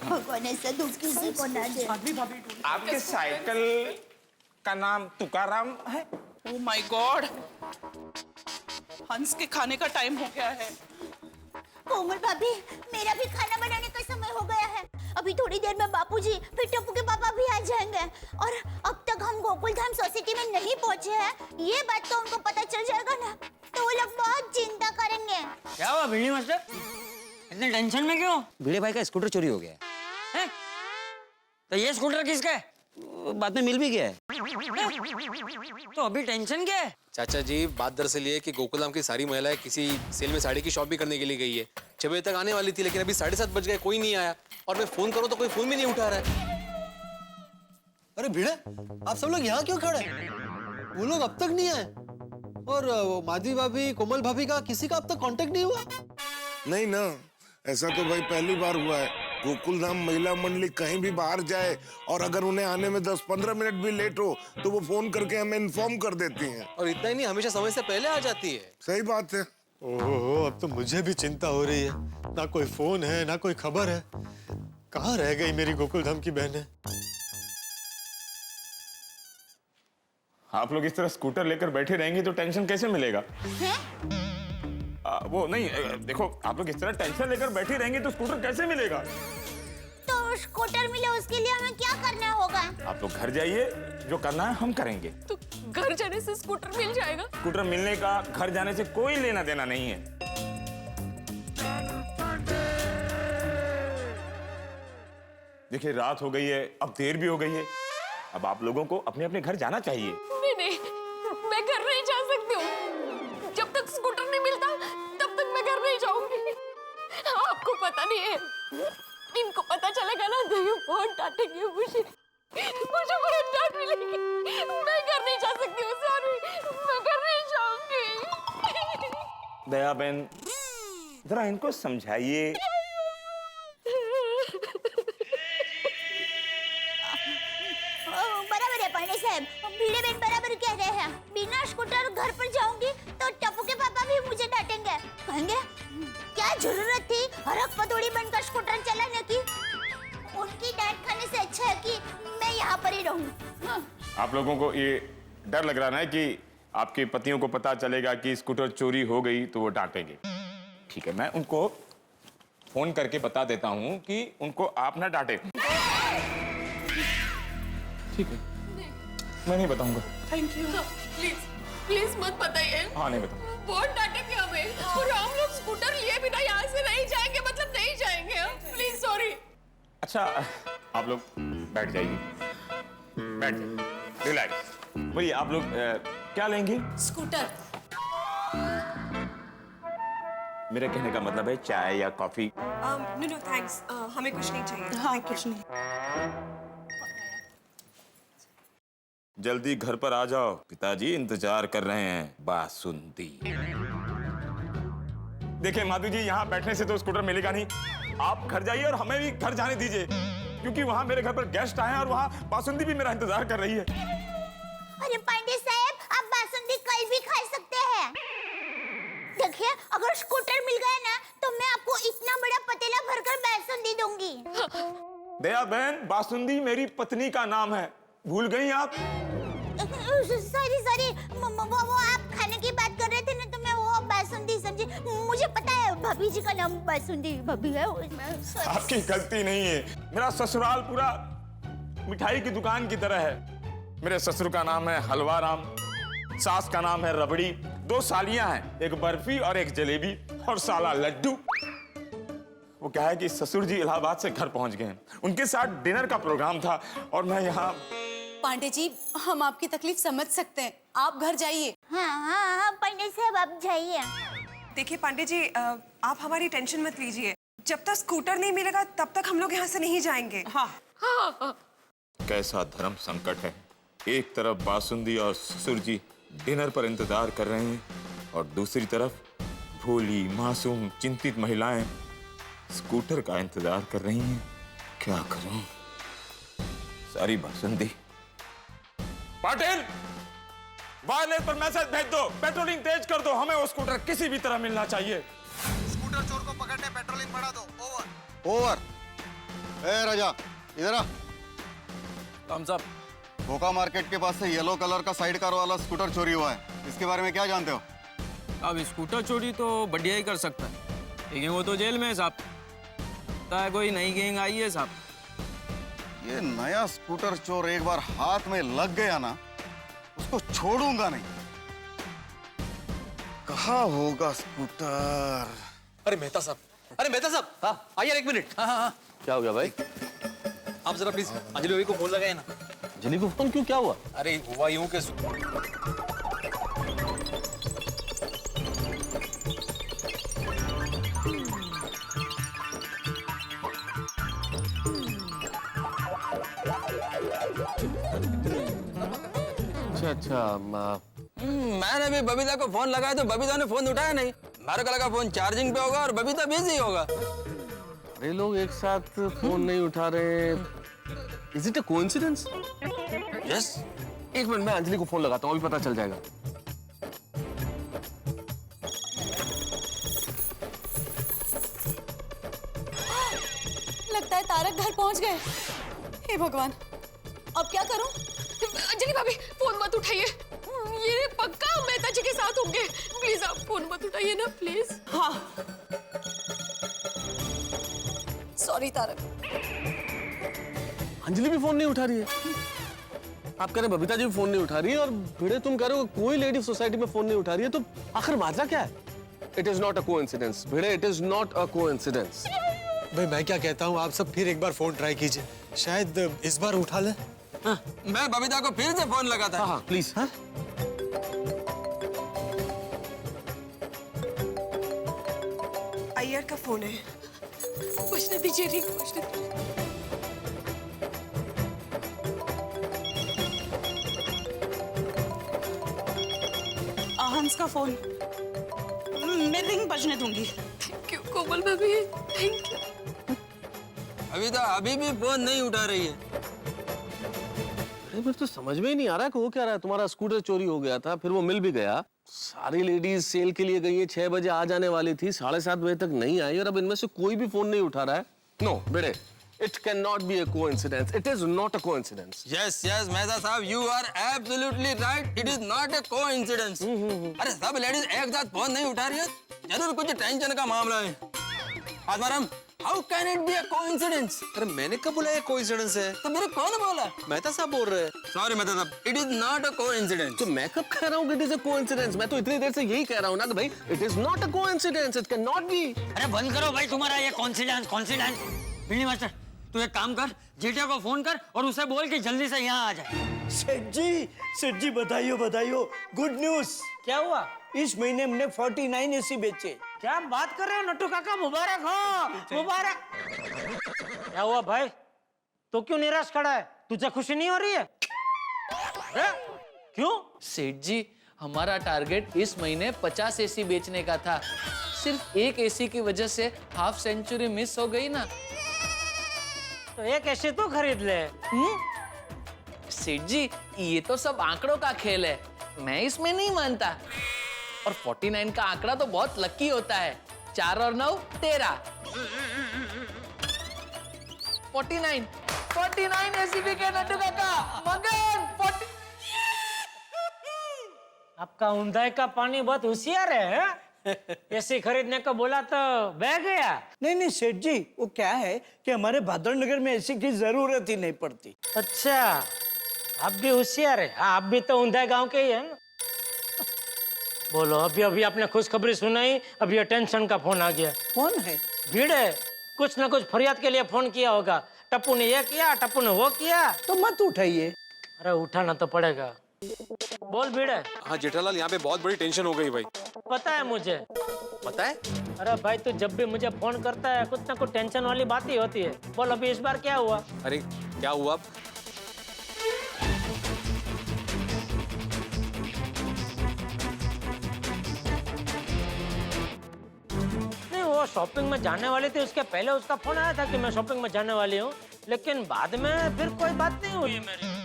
[SPEAKER 2] भगवान ऐसा दुख किसी को ना दे।
[SPEAKER 15] आपके साइकिल का नाम तुकाराम है?
[SPEAKER 10] ओह माय गॉड, हंस के खाने का टाइम हो गया है।
[SPEAKER 2] कोमल भाभी, मेरा भी खाना बनाने का समय हो गया है। अभी थोड़ी देर में बापूजी फिर टप्पू के पापा भी आ जाएंगे और अब तक हम गोकुल धाम सोसाइटी में नहीं पहुंचे हैं, ये बात तो उनको पता चल जाएगा ना, तो वो लोग बहुत चिंता करेंगे।
[SPEAKER 4] क्या हुआ भिड़ी मास्टर, इतने टेंशन में क्यों? भिड़े भाई का स्कूटर चोरी हो गया है। तो ये स्कूटर किसका है? बाद में मिल भी गया है। तो अभी टेंशन क्या है?
[SPEAKER 8] चाचा जी, बात दरअसल ये है कि गोकुलधाम की सारी महिलाएं किसी सेल में साड़ी की शॉप भी करने के लिए गई है। 6 बजे तक आने वाली थी, लेकिन अभी 7:30 बज गए, कोई नहीं आया। और मैं फोन करूं तो कोई फोन भी नहीं उठा रहा है।
[SPEAKER 13] अरे भिड़े, आप सब लोग यहाँ क्यों खड़े? वो लोग अब तक नहीं आए। और माधवी भाभी, कोमल भाभी का किसी का अब तक कांटेक्ट नहीं हुआ?
[SPEAKER 12] नहीं ना, ऐसा तो भाई पहली बार हुआ है। गोकुलधाम महिला मंडली कहीं भी बाहर जाए और अगर उन्हें आने में 10-15 मिनट भी लेट हो तो वो फोन करके हमें इन्फॉर्म कर देती हैं।
[SPEAKER 8] और इतना ही नहीं, हमेशा समय से पहले आ जाती है।
[SPEAKER 12] सही बात है।
[SPEAKER 13] ओहो, अब तो मुझे भी चिंता हो रही है। ना कोई फोन है, ना कोई खबर है। कहाँ रह गई मेरी गोकुलधाम की बहनें?
[SPEAKER 15] आप लोग इस तरह स्कूटर लेकर बैठे रहेंगे तो टेंशन कैसे मिलेगा? वो नहीं, देखो आप लोग इस तरह टेंशन लेकर बैठे रहेंगे तो स्कूटर कैसे मिलेगा?
[SPEAKER 2] तो स्कूटर मिले उसके लिए हमें क्या करना होगा?
[SPEAKER 15] आप लोग घर जाइए, जो करना है हम करेंगे।
[SPEAKER 3] तो घर जाने से स्कूटर मिल जाएगा?
[SPEAKER 15] स्कूटर मिलने का घर जाने से कोई लेना देना नहीं है। देखिए रात हो गई है, अब देर भी हो गई है, अब आप लोगों को अपने अपने घर जाना चाहिए।
[SPEAKER 3] नहीं, मैं घर नहीं जा सकती हूँ। जब तक स्कूटर नहीं मिलता तब तक मैं घर नहीं जाऊंगी। आपको पता नहीं है, इनको पता चलेगा ना तो ये बहुत डांटेंगे मुझे बहुत डांट मिलेगी। मैं घर नहीं जा सकती हूँ, सॉरी, मैं घर नहीं जाऊंगी।
[SPEAKER 15] दया बहन, जरा इनको समझाइए।
[SPEAKER 2] बराबर है पांडे साहब, भिड़े बहन बराबर कह रहे हैं। बिना स्कूटर घर पर जाऊंगी तो टप्पू के पापा भी मुझे डांटेंगे, कहेंगे क्या जरूरत थी हरक पतोड़ी बनकर स्कूटर चलाने की। उनकी डांट खाने से अच्छा है कि मैं यहाँ पर ही रहूं।
[SPEAKER 15] आप लोगों को ये डर लग रहा है कि आपके पतियों को पता चलेगा कि स्कूटर चोरी हो गई तो वो डांटेंगे। ठीक है, मैं उनको फोन करके बता देता हूँ कि उनको आप ना डांटे। ठीक है, मैं नहीं बताऊंगा।
[SPEAKER 3] Thank you. प्लीज प्लीज मत बताइए।
[SPEAKER 15] हाँ, नहीं बताऊंगा।
[SPEAKER 3] बहुत डांटेंगे हमें और हम लोग स्कूटर लिए बिना यहाँ से नहीं जाएंगे, मतलब नहीं जाएंगे। Please sorry.
[SPEAKER 15] अच्छा, आप लोग बैठ जाइए, बैठ जाइए, रिलैक्स। बोलिए आप लोग क्या लेंगे?
[SPEAKER 3] स्कूटर।
[SPEAKER 15] मेरे कहने का मतलब है चाय या कॉफी?
[SPEAKER 5] नो थैंक्स, हमें कुछ नहीं चाहिए।
[SPEAKER 10] हाँ, कुछ नहीं।
[SPEAKER 15] जल्दी घर पर आ जाओ, पिताजी इंतजार कर रहे हैं। बासुंदी। देखिए माधु जी, यहाँ बैठने से तो स्कूटर मिलेगा नहीं। आप घर जाइए और हमें भी घर जाने दीजिए, क्योंकि वहाँ मेरे घर पर गेस्ट आए हैं और वहाँ बासुंदी भी मेरा इंतजार कर रही है।
[SPEAKER 2] अरे पांडे साहब, आप बासुंदी कल भी खा सकते हैं।
[SPEAKER 15] दया बहन, बासुंदी मेरी पत्नी का नाम है, भूल गई आप?
[SPEAKER 2] सॉरी वो आप खाने की बात कर रहे थे ना, तो मैं वो बासुंदी समझी। मुझे पता है भाभी जी का नाम बासुंदी भाभी है।
[SPEAKER 15] आपकी गलती नहीं है, मेरा ससुराल पूरा मिठाई की दुकान की तरह है। मेरे ससुर का नाम है हलवा राम, सास का नाम है रबड़ी, 2 सालियां हैं, एक बर्फी और एक जलेबी, और साला लड्डू। वो क्या है कि ससुर जी इलाहाबाद से घर पहुंच गए, उनके साथ डिनर का प्रोग्राम था और मैं यहाँ।
[SPEAKER 9] पांडे जी, हम आपकी तकलीफ समझ सकते हैं, आप घर जाइए।
[SPEAKER 2] हाँ पांडे साहब आप जाइए।
[SPEAKER 5] देखिए पांडे जी, आप हमारी टेंशन मत लीजिए। जब तक स्कूटर नहीं मिलेगा तब तक हम लोग यहाँ से नहीं जाएंगे।
[SPEAKER 3] हाँ।
[SPEAKER 15] कैसा धर्म संकट है, एक तरफ बासुंदी और ससुर जी डिनर पर इंतजार कर रहे हैं और दूसरी तरफ भोली मासूम चिंतित महिलाएं स्कूटर का इंतजार कर रही हैं। क्या करूं? सारी बासुंदी। पाटिल, वायरलेस पर मैसेज भेज दो, पेट्रोलिंग तेज कर दो, हमें वो स्कूटर किसी भी तरह मिलना चाहिए।
[SPEAKER 18] स्कूटर चोर को पकड़ने पेट्रोलिंग बढ़ा दो। ओवर।
[SPEAKER 17] ओवर। ए राजा, इधर आ।
[SPEAKER 7] हम सब
[SPEAKER 17] कोका मार्केट के पास से येलो कलर का साइड कार वाला स्कूटर चोरी हुआ है, इसके बारे में क्या जानते हो?
[SPEAKER 7] अब स्कूटर चोरी तो बढ़िया ही कर सकता है, लेकिन वो तो जेल में है साहब। लगता है कोई नई गैंग आई है साहब।
[SPEAKER 17] ये नया स्कूटर चोर एक बार हाथ में लग गया ना, उसको छोड़ूंगा नहीं। कहाँ होगा स्कूटर?
[SPEAKER 8] अरे मेहता साहब, हाँ आइए 1 मिनट।
[SPEAKER 11] हाँ। क्या हो गया भाई?
[SPEAKER 8] आप जरा प्लीज अंजलि भाभी को फोन लगाए ना।
[SPEAKER 11] अंजलि को फोन क्यों, क्या हुआ?
[SPEAKER 8] अरे हुआ यूं के
[SPEAKER 11] अच्छा।
[SPEAKER 7] मैंने भी बबीता को फोन लगाया तो बबीता ने फोन उठाया नहीं। मेरे को लगा फोन चार्जिंग पे होगा और बबीता बिजी होगा।
[SPEAKER 11] अरे लोग एक साथ फोन नहीं उठा रहे, is it a coincidence?
[SPEAKER 7] Yes.
[SPEAKER 11] 1 minute, मैं अंजलि को फोन लगाता हूँ, अभी पता चल जाएगा।
[SPEAKER 9] लगता है तारक घर पहुंच गए। हे भगवान, अब क्या करूं?
[SPEAKER 3] अंजलि भाभी फोन मत उठाइए, ये पक्का मेहता जी के साथ होंगे। प्लीज आप फोन मत उठाइए ना प्लीज।
[SPEAKER 9] हाँ सॉरी तारक।
[SPEAKER 11] अंजलि भी फोन नहीं उठा रही है। आप कह रहे बबीता जी भी फोन नहीं उठा रही है, और भिड़े तुम कह रहे हो कोई लेडी सोसाइटी में फोन नहीं उठा रही है, तो आखिर माजरा क्या है? It is not a coincidence Bhide, it is not a coincidence.
[SPEAKER 13] भाई मैं क्या कहता हूँ, आप सब फिर एक बार फोन ट्राई कीजिए, शायद इस बार उठा ले।
[SPEAKER 7] हाँ, मैं बबीता को फिर से फोन लगाता है।
[SPEAKER 11] हाँ प्लीज। हाँ?
[SPEAKER 5] अय्यर का फोन है।
[SPEAKER 3] पूछने दीजिए, रिंग पूछने दीजिए।
[SPEAKER 10] हंस का फोन, मैं रिंग बजने दूंगी।
[SPEAKER 3] क्यों कोमल भाभी, थैंक यू।
[SPEAKER 7] बबीता अभी भी फोन नहीं उठा रही है।
[SPEAKER 11] अरे मेरे तो समझ में ही नहीं आ रहा कि वो क्या रहा है। तुम्हारा स्कूटर चोरी हो गया था, फिर वो मिल भी गया, सारी लेडीज सेल के लिए गई है, 6 बजे आ जाने वाली थी, 7:30 बजे तक नहीं आई, और अब इनमें से कोई भी फोन नहीं उठा रहा है। नो बेटे, it can not be a coincidence, it is not a coincidence.
[SPEAKER 7] Yes Mehta साहब, you are absolutely right, it is not a coincidence. अरे सब लेडीज एक साथ फोन नहीं उठा रही है, जरूर कुछ टेंशन का मामला है। Atmaram, how can it be a coincidence?
[SPEAKER 8] अरे मैंने कब बोला ये कोइंसिडेंस है?
[SPEAKER 7] तो मेरे कौन बोला?
[SPEAKER 8] मेहता साहब बोल रहे हैं।
[SPEAKER 7] सॉरी मेहता साहब, it is not a coincidence.
[SPEAKER 11] तो मैं कब कह रहा हूँ इट इज अ कोइंसिडेंस? मैं तो इतनी देर से यही कह रहा हूँ ना कि भाई it is not a coincidence, it can not B.
[SPEAKER 6] अरे बंद करो भाई तुम्हारा ये कॉन्सिडेंस। बिल्ली मास्टर, तू एक काम कर, जेठिया को फोन कर और उसे बोल कि जल्दी से यहाँ आ जाए।
[SPEAKER 19] सेठ जी बधाइयो, गुड न्यूज।
[SPEAKER 6] क्या हुआ?
[SPEAKER 19] इस महीने हमने 49 एसी बेचे।
[SPEAKER 6] क्या बात कर रहे हो नट्टू काका, मुबारक हो, मुबारक। क्या हुआ भाई, तो क्यों निराश खड़ा है? तुझे खुशी नहीं हो रही है? क्यों?
[SPEAKER 20] सेठ जी, हमारा टारगेट इस महीने 50 एसी बेचने का था, सिर्फ एक एसी की वजह से हाफ सेंचुरी मिस हो गई ना।
[SPEAKER 6] तो एक एसी तो खरीद ले।
[SPEAKER 20] सेठ जी, ये तो सब आंकड़ों का खेल है, मैं इसमें नहीं मानता। और 49 का आंकड़ा तो बहुत लकी होता है, 4 और 9 13। 49 एसीबी के नड्डू काका मगन 40।
[SPEAKER 6] आपका ऊंधाई का पानी बहुत होशियार है। ऐसे खरीदने को बोला तो बह गया।
[SPEAKER 19] नहीं नहीं सेठ जी, वो क्या है कि हमारे भादर नगर में ऐसी की जरूरत ही नहीं पड़ती।
[SPEAKER 6] अच्छा, आप भी होशियार है। आप भी तो ऊंधा गांव के ही है ना। बोलो, अभी अभी आपने खुशखबरी सुनाई, अभी ये टेंशन का फोन आ गया।
[SPEAKER 19] कौन है?
[SPEAKER 6] भीड़ है, कुछ ना कुछ फरियाद के लिए फोन किया होगा। टप्पू ने ये किया, टप्पू ने वो किया।
[SPEAKER 19] तो मत उठाइए।
[SPEAKER 6] अरे उठाना तो पड़ेगा। बोल भीड़ है।
[SPEAKER 8] हाँ जेठालाल, यहाँ पे बहुत बड़ी टेंशन हो गई भाई।
[SPEAKER 6] पता है मुझे।
[SPEAKER 8] पता है?
[SPEAKER 6] अरे भाई, तू जब भी मुझे फोन करता है कुछ ना कुछ टेंशन वाली बात ही होती है। बोल अभी इस बार क्या हुआ?
[SPEAKER 8] अरे क्या हुआ?
[SPEAKER 6] नहीं, वो शॉपिंग में जाने वाली थी, उसके पहले उसका फोन आया था कि मैं शॉपिंग में जाने वाली हूँ, लेकिन बाद में फिर कोई बात नहीं हुई मेरी।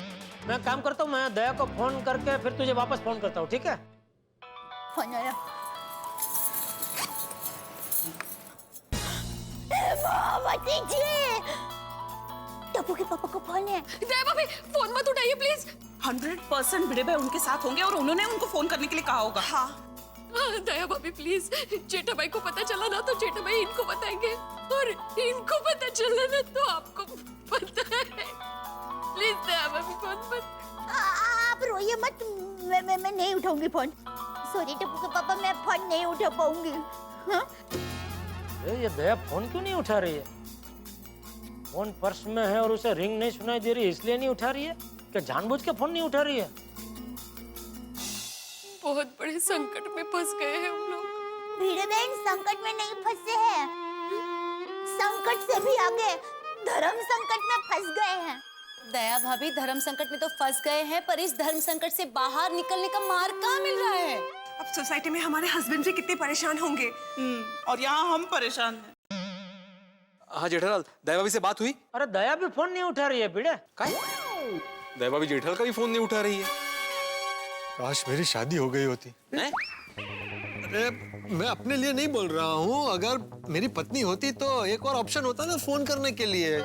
[SPEAKER 6] मैं काम करता हूँ, मैं दया को फोन करके फिर तुझे वापस फोन करता हूँ, ठीक है?
[SPEAKER 2] फोन आया। टप्पू के पापा को फोन है।
[SPEAKER 3] दया भाभी, फोन मत उठाइए प्लीज।
[SPEAKER 10] 100% भिड़े भाई उनके साथ होंगे और उन्होंने उनको फोन करने के लिए कहा होगा।
[SPEAKER 3] हाँ दया भाभी प्लीज, जेठा भाई को पता चला ना तो जेठा भाई इनको बताएंगे, और इनको पता चला ना तो आपको पता है। प्लीज दया भाभी फोन मत।
[SPEAKER 2] आप रोइए मत, मैं नहीं उठाऊंगी फोन। सॉरी टप्पू के पापा, मैं फोन नहीं उठा पाऊंगी। हाँ?
[SPEAKER 6] ये दया फोन क्यों नहीं उठा रही है? फोन पर्स में है और उसे रिंग नहीं सुनाई दे रही, इसलिए नहीं उठा रही है? क्या जानबूझ के फोन नहीं उठा रही है?
[SPEAKER 3] बहुत बड़े संकट में फंस गए हैं हम लोग।
[SPEAKER 2] भिड़े बहन संकट में नहीं फंसे हैं, संकट से भी आगे धर्म संकट में फंस गए हैं।
[SPEAKER 9] दया भाभी, धर्म संकट में तो फंस गए हैं, पर इस धर्म संकट से बाहर निकलने का मार्ग कहाँ मिल रहा है?
[SPEAKER 5] अब सोसाइटी में हमारे हस्बैंड भी कितने परेशान होंगे।
[SPEAKER 10] और यहाँ हम परेशान हैं।
[SPEAKER 8] हाँ जेठालाल, दया भाभी से बात हुई?
[SPEAKER 6] अरे दया भी फोन नहीं उठा रही है भिड़े।
[SPEAKER 8] दया भाभी जेठालाल का भी फोन नहीं उठा रही है।
[SPEAKER 13] काश मेरी शादी हो गई होती। अरे मैं अपने लिए नहीं बोल रहा हूँ, अगर मेरी पत्नी होती तो एक और ऑप्शन होता ना फोन करने के लिए।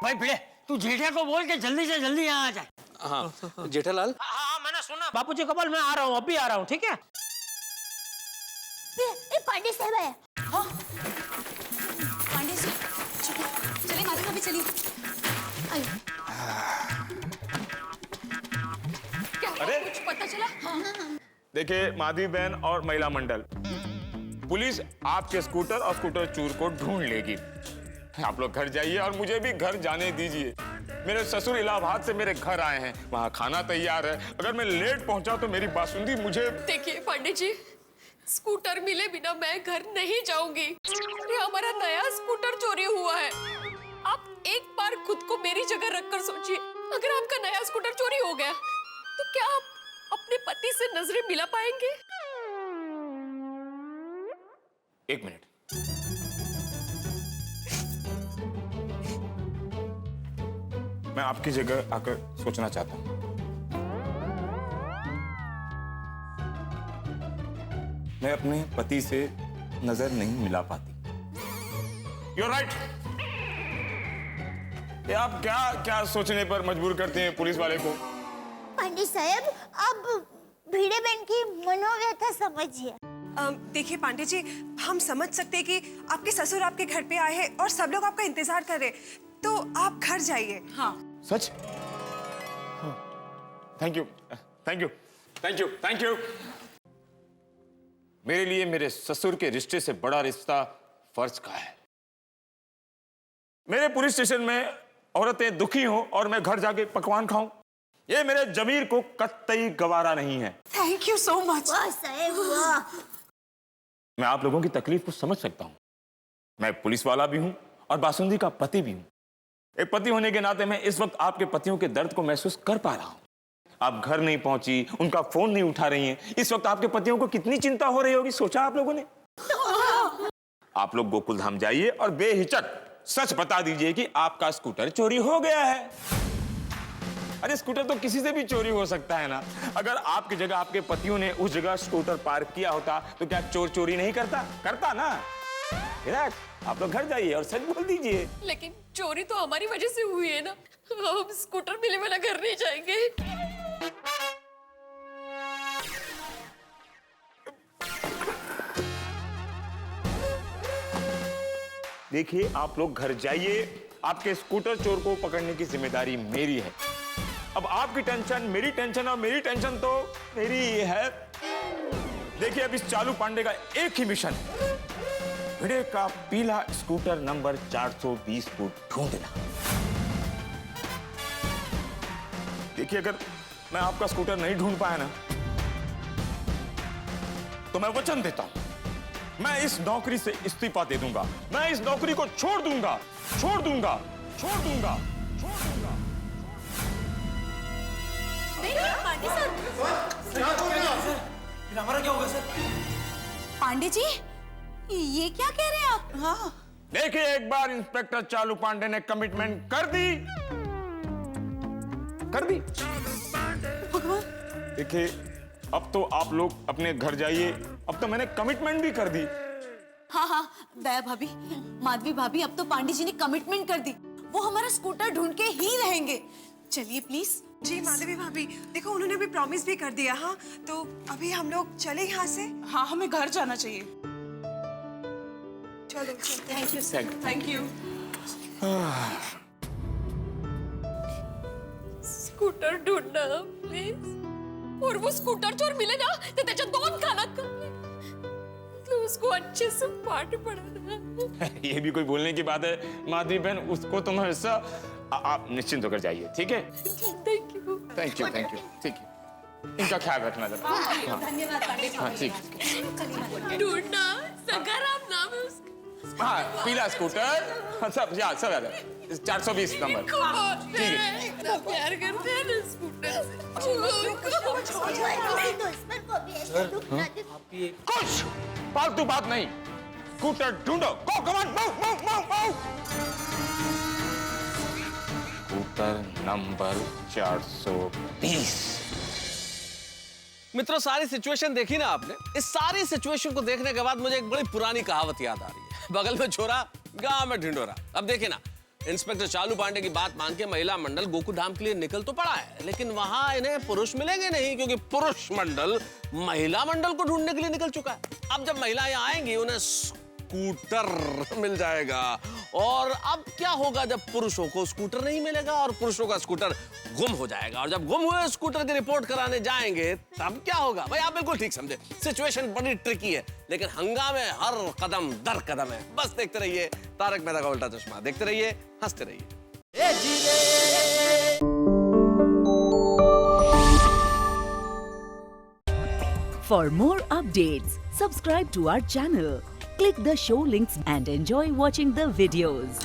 [SPEAKER 6] भाई भिड़े, तू जेठा को बोल के जल्दी से जल्दी यहाँ आ जाए।
[SPEAKER 8] हाँ जेठालाल।
[SPEAKER 6] हाँ मैंने सुना। बापूजी को बोल मैं आ रहा हूँ, अभी आ रहा हूँ, ठीक है?
[SPEAKER 2] पांडे साहब है।
[SPEAKER 9] हाँ। पांडे जी, चलिए माता भाभी चलिए।
[SPEAKER 15] अरे
[SPEAKER 3] कुछ पता चला?
[SPEAKER 15] देखिए माधवी बहन और महिला मंडल, पुलिस आपके स्कूटर और स्कूटर चोर को ढूंढ लेगी। आप लोग घर जाइए और मुझे भी घर जाने दीजिए। मेरे ससुर इलाहाबाद से मेरे घर आए हैं, वहाँ खाना तैयार है। अगर मैं लेट पहुंचा तो मेरी बासुंदी मुझे।
[SPEAKER 3] देखिए पांडे जी, स्कूटर मिले बिना मैं घर नहीं जाऊंगी। ये हमारा नया स्कूटर चोरी हुआ है। आप एक बार खुद को मेरी जगह रखकर सोचिए, अगर आपका नया स्कूटर चोरी हो गया तो क्या आप अपने पति से नजरें मिला पाएंगे?
[SPEAKER 15] एक मिनट। मैं आपकी जगह आकर सोचना चाहता हूं। मैं अपने पति से नजर नहीं मिला पाती। You're right। ये आप क्या क्या सोचने पर मजबूर करते हैं पुलिस वाले को?
[SPEAKER 2] पांडे साहब, अब भिड़े बहन की मनोव्यथा समझिए।
[SPEAKER 5] देखिए पांडे जी, हम समझ सकते हैं कि आपके ससुर आपके घर पे आए हैं और सब लोग आपका इंतजार कर रहे हैं, तो आप घर जाइए। हाँ।
[SPEAKER 15] सच? Thank you, thank you, thank you, thank you. मेरे लिए मेरे ससुर के रिश्ते से बड़ा रिश्ता फर्ज का है। मेरे पुलिस स्टेशन में औरतें दुखी हों और मैं घर जाके पकवान खाऊं, ये मेरे जमीर को कतई गवारा नहीं है।
[SPEAKER 5] Thank you so much.
[SPEAKER 15] मैं आप लोगों की तकलीफ को समझ सकता हूं। मैं पुलिस वाला भी हूं और बासुंदी का पति भी हूं। एक पति होने के नाते मैं इस वक्त आपके पतियों के दर्द को महसूस कर पा रहा हूं। आप घर नहीं पहुंची, उनका फोन नहीं उठा रही हैं। इस वक्त आपके पतियों को कितनी चिंता हो रही होगी, सोचा आप लोगों ने? आप लोग गोकुल धाम जाइए और बेहिचक सच बता दीजिए कि आपका स्कूटर चोरी हो गया है। अरे स्कूटर तो किसी से भी चोरी हो सकता है ना। अगर आपकी जगह आपके पतियों ने उस जगह स्कूटर पार्क किया होता तो क्या चोर चोरी नहीं करता? करता ना। रिलैक्स, आप लोग घर जाइए और सच बोल दीजिए।
[SPEAKER 3] लेकिन चोरी तो हमारी वजह से हुई है ना, हम स्कूटर मिले बिना घर नहीं जाएंगे।
[SPEAKER 15] देखिए, आप लोग घर जाइए, आपके स्कूटर चोर को पकड़ने की जिम्मेदारी मेरी है। अब आपकी टेंशन मेरी टेंशन और मेरी टेंशन तो मेरी ही है। देखिए, अब इस चालू पांडे का एक ही मिशन है, भिड़े का पीला स्कूटर नंबर 420 को ढूंढना। देखिए, अगर मैं आपका स्कूटर नहीं ढूंढ पाया ना, तो मैं वचन देता हूं, मैं इस नौकरी से इस्तीफा दे दूंगा। मैं इस नौकरी को छोड़ दूंगा, छोड़ दूंगा, छोड़ दूंगा, छोड़ दूंगा।
[SPEAKER 9] पांडे सर,
[SPEAKER 19] हमारा क्या होगा सर?
[SPEAKER 9] पांडे जी, ये क्या कह रहे हैं आप?
[SPEAKER 19] हाँ।
[SPEAKER 15] देखिए, एक बार इंस्पेक्टर चालू पांडे ने कमिटमेंट कर दी, कर दी। देखिए, अब तो आप लोग अपने घर जाइए, अब तो मैंने कमिटमेंट भी कर दी।
[SPEAKER 9] हाँ हाँ, दया भाभी, माधवी भाभी, अब तो पांडे जी ने कमिटमेंट कर दी, वो हमारा स्कूटर ढूंढ के ही रहेंगे। चलिए प्लीज।
[SPEAKER 5] जी माधवी भाभी, देखो उन्होंने भी प्रॉमिस भी कर दिया। हाँ, तो अभी हम लोग चले यहाँ से।
[SPEAKER 10] हाँ, हमें घर जाना चाहिए।
[SPEAKER 5] चलो,
[SPEAKER 9] thank you sir.
[SPEAKER 10] Thank you.
[SPEAKER 3] Scooter ढूंढना प्लीज, और वो स्कूटर चोर मिले ना तो त्याच्या दोन कानात तो उसको अच्छे से पाठ पढ़ाना।
[SPEAKER 15] ये भी कोई बोलने की बात है माधवी बहन, उसको तुम हमेशा आप निश्चिंत होकर जाइए, ठीक है?
[SPEAKER 3] Thank you,
[SPEAKER 15] thank you, thank you, ठीक है। इनका ख्याल रखना जरा।
[SPEAKER 9] धन्यवाद पांडे जी।
[SPEAKER 15] हाँ, ठीक।
[SPEAKER 3] ढूंढना सकाराम नाम है उसका।
[SPEAKER 15] हाँ, पीला स्कूटर, हाँ, सब याद, सब याद है। 420 नंबर, ठीक है।
[SPEAKER 3] इतना प्यार करते हैं ना स्कूटर से।
[SPEAKER 15] कुछ फालतू बात नहीं, स्कूटर ढूंढो। Go, come on, move, move, move, move. Scooter number 420।
[SPEAKER 11] मित्रों, सारी सिचुएशन देखी ना आपने? इस सारी सिचुएशन को देखने के बाद मुझे एक बड़ी पुरानी कहावत याद आ रही है, बगल में छोरा गांव में ढिंडोरा। अब देखिए ना, इंस्पेक्टर चालू पांडे की बात मान के महिला मंडल गोकुलधाम के लिए निकल तो पड़ा है, लेकिन वहां इन्हें पुरुष मिलेंगे नहीं, क्योंकि पुरुष मंडल महिला मंडल को ढूंढने के लिए निकल चुका है। अब जब महिलाएं आएंगी, उन्हें स्कूटर मिल जाएगा। और अब क्या होगा जब पुरुषों को स्कूटर नहीं मिलेगा और पुरुषों का स्कूटर गुम हो जाएगा, और जब गुम हुए स्कूटर की रिपोर्ट कराने जाएंगे तब क्या होगा? भाई, आप बिल्कुल ठीक समझे, सिचुएशन बड़ी ट्रिकी है, लेकिन हंगामे हर कदम दर कदम है। बस देखते रहिए तारक मेहता का उल्टा चश्मा, देखते रहिए, हंसते रहिए।
[SPEAKER 21] For more updates, subscribe to our channel, click the show links and enjoy watching the videos.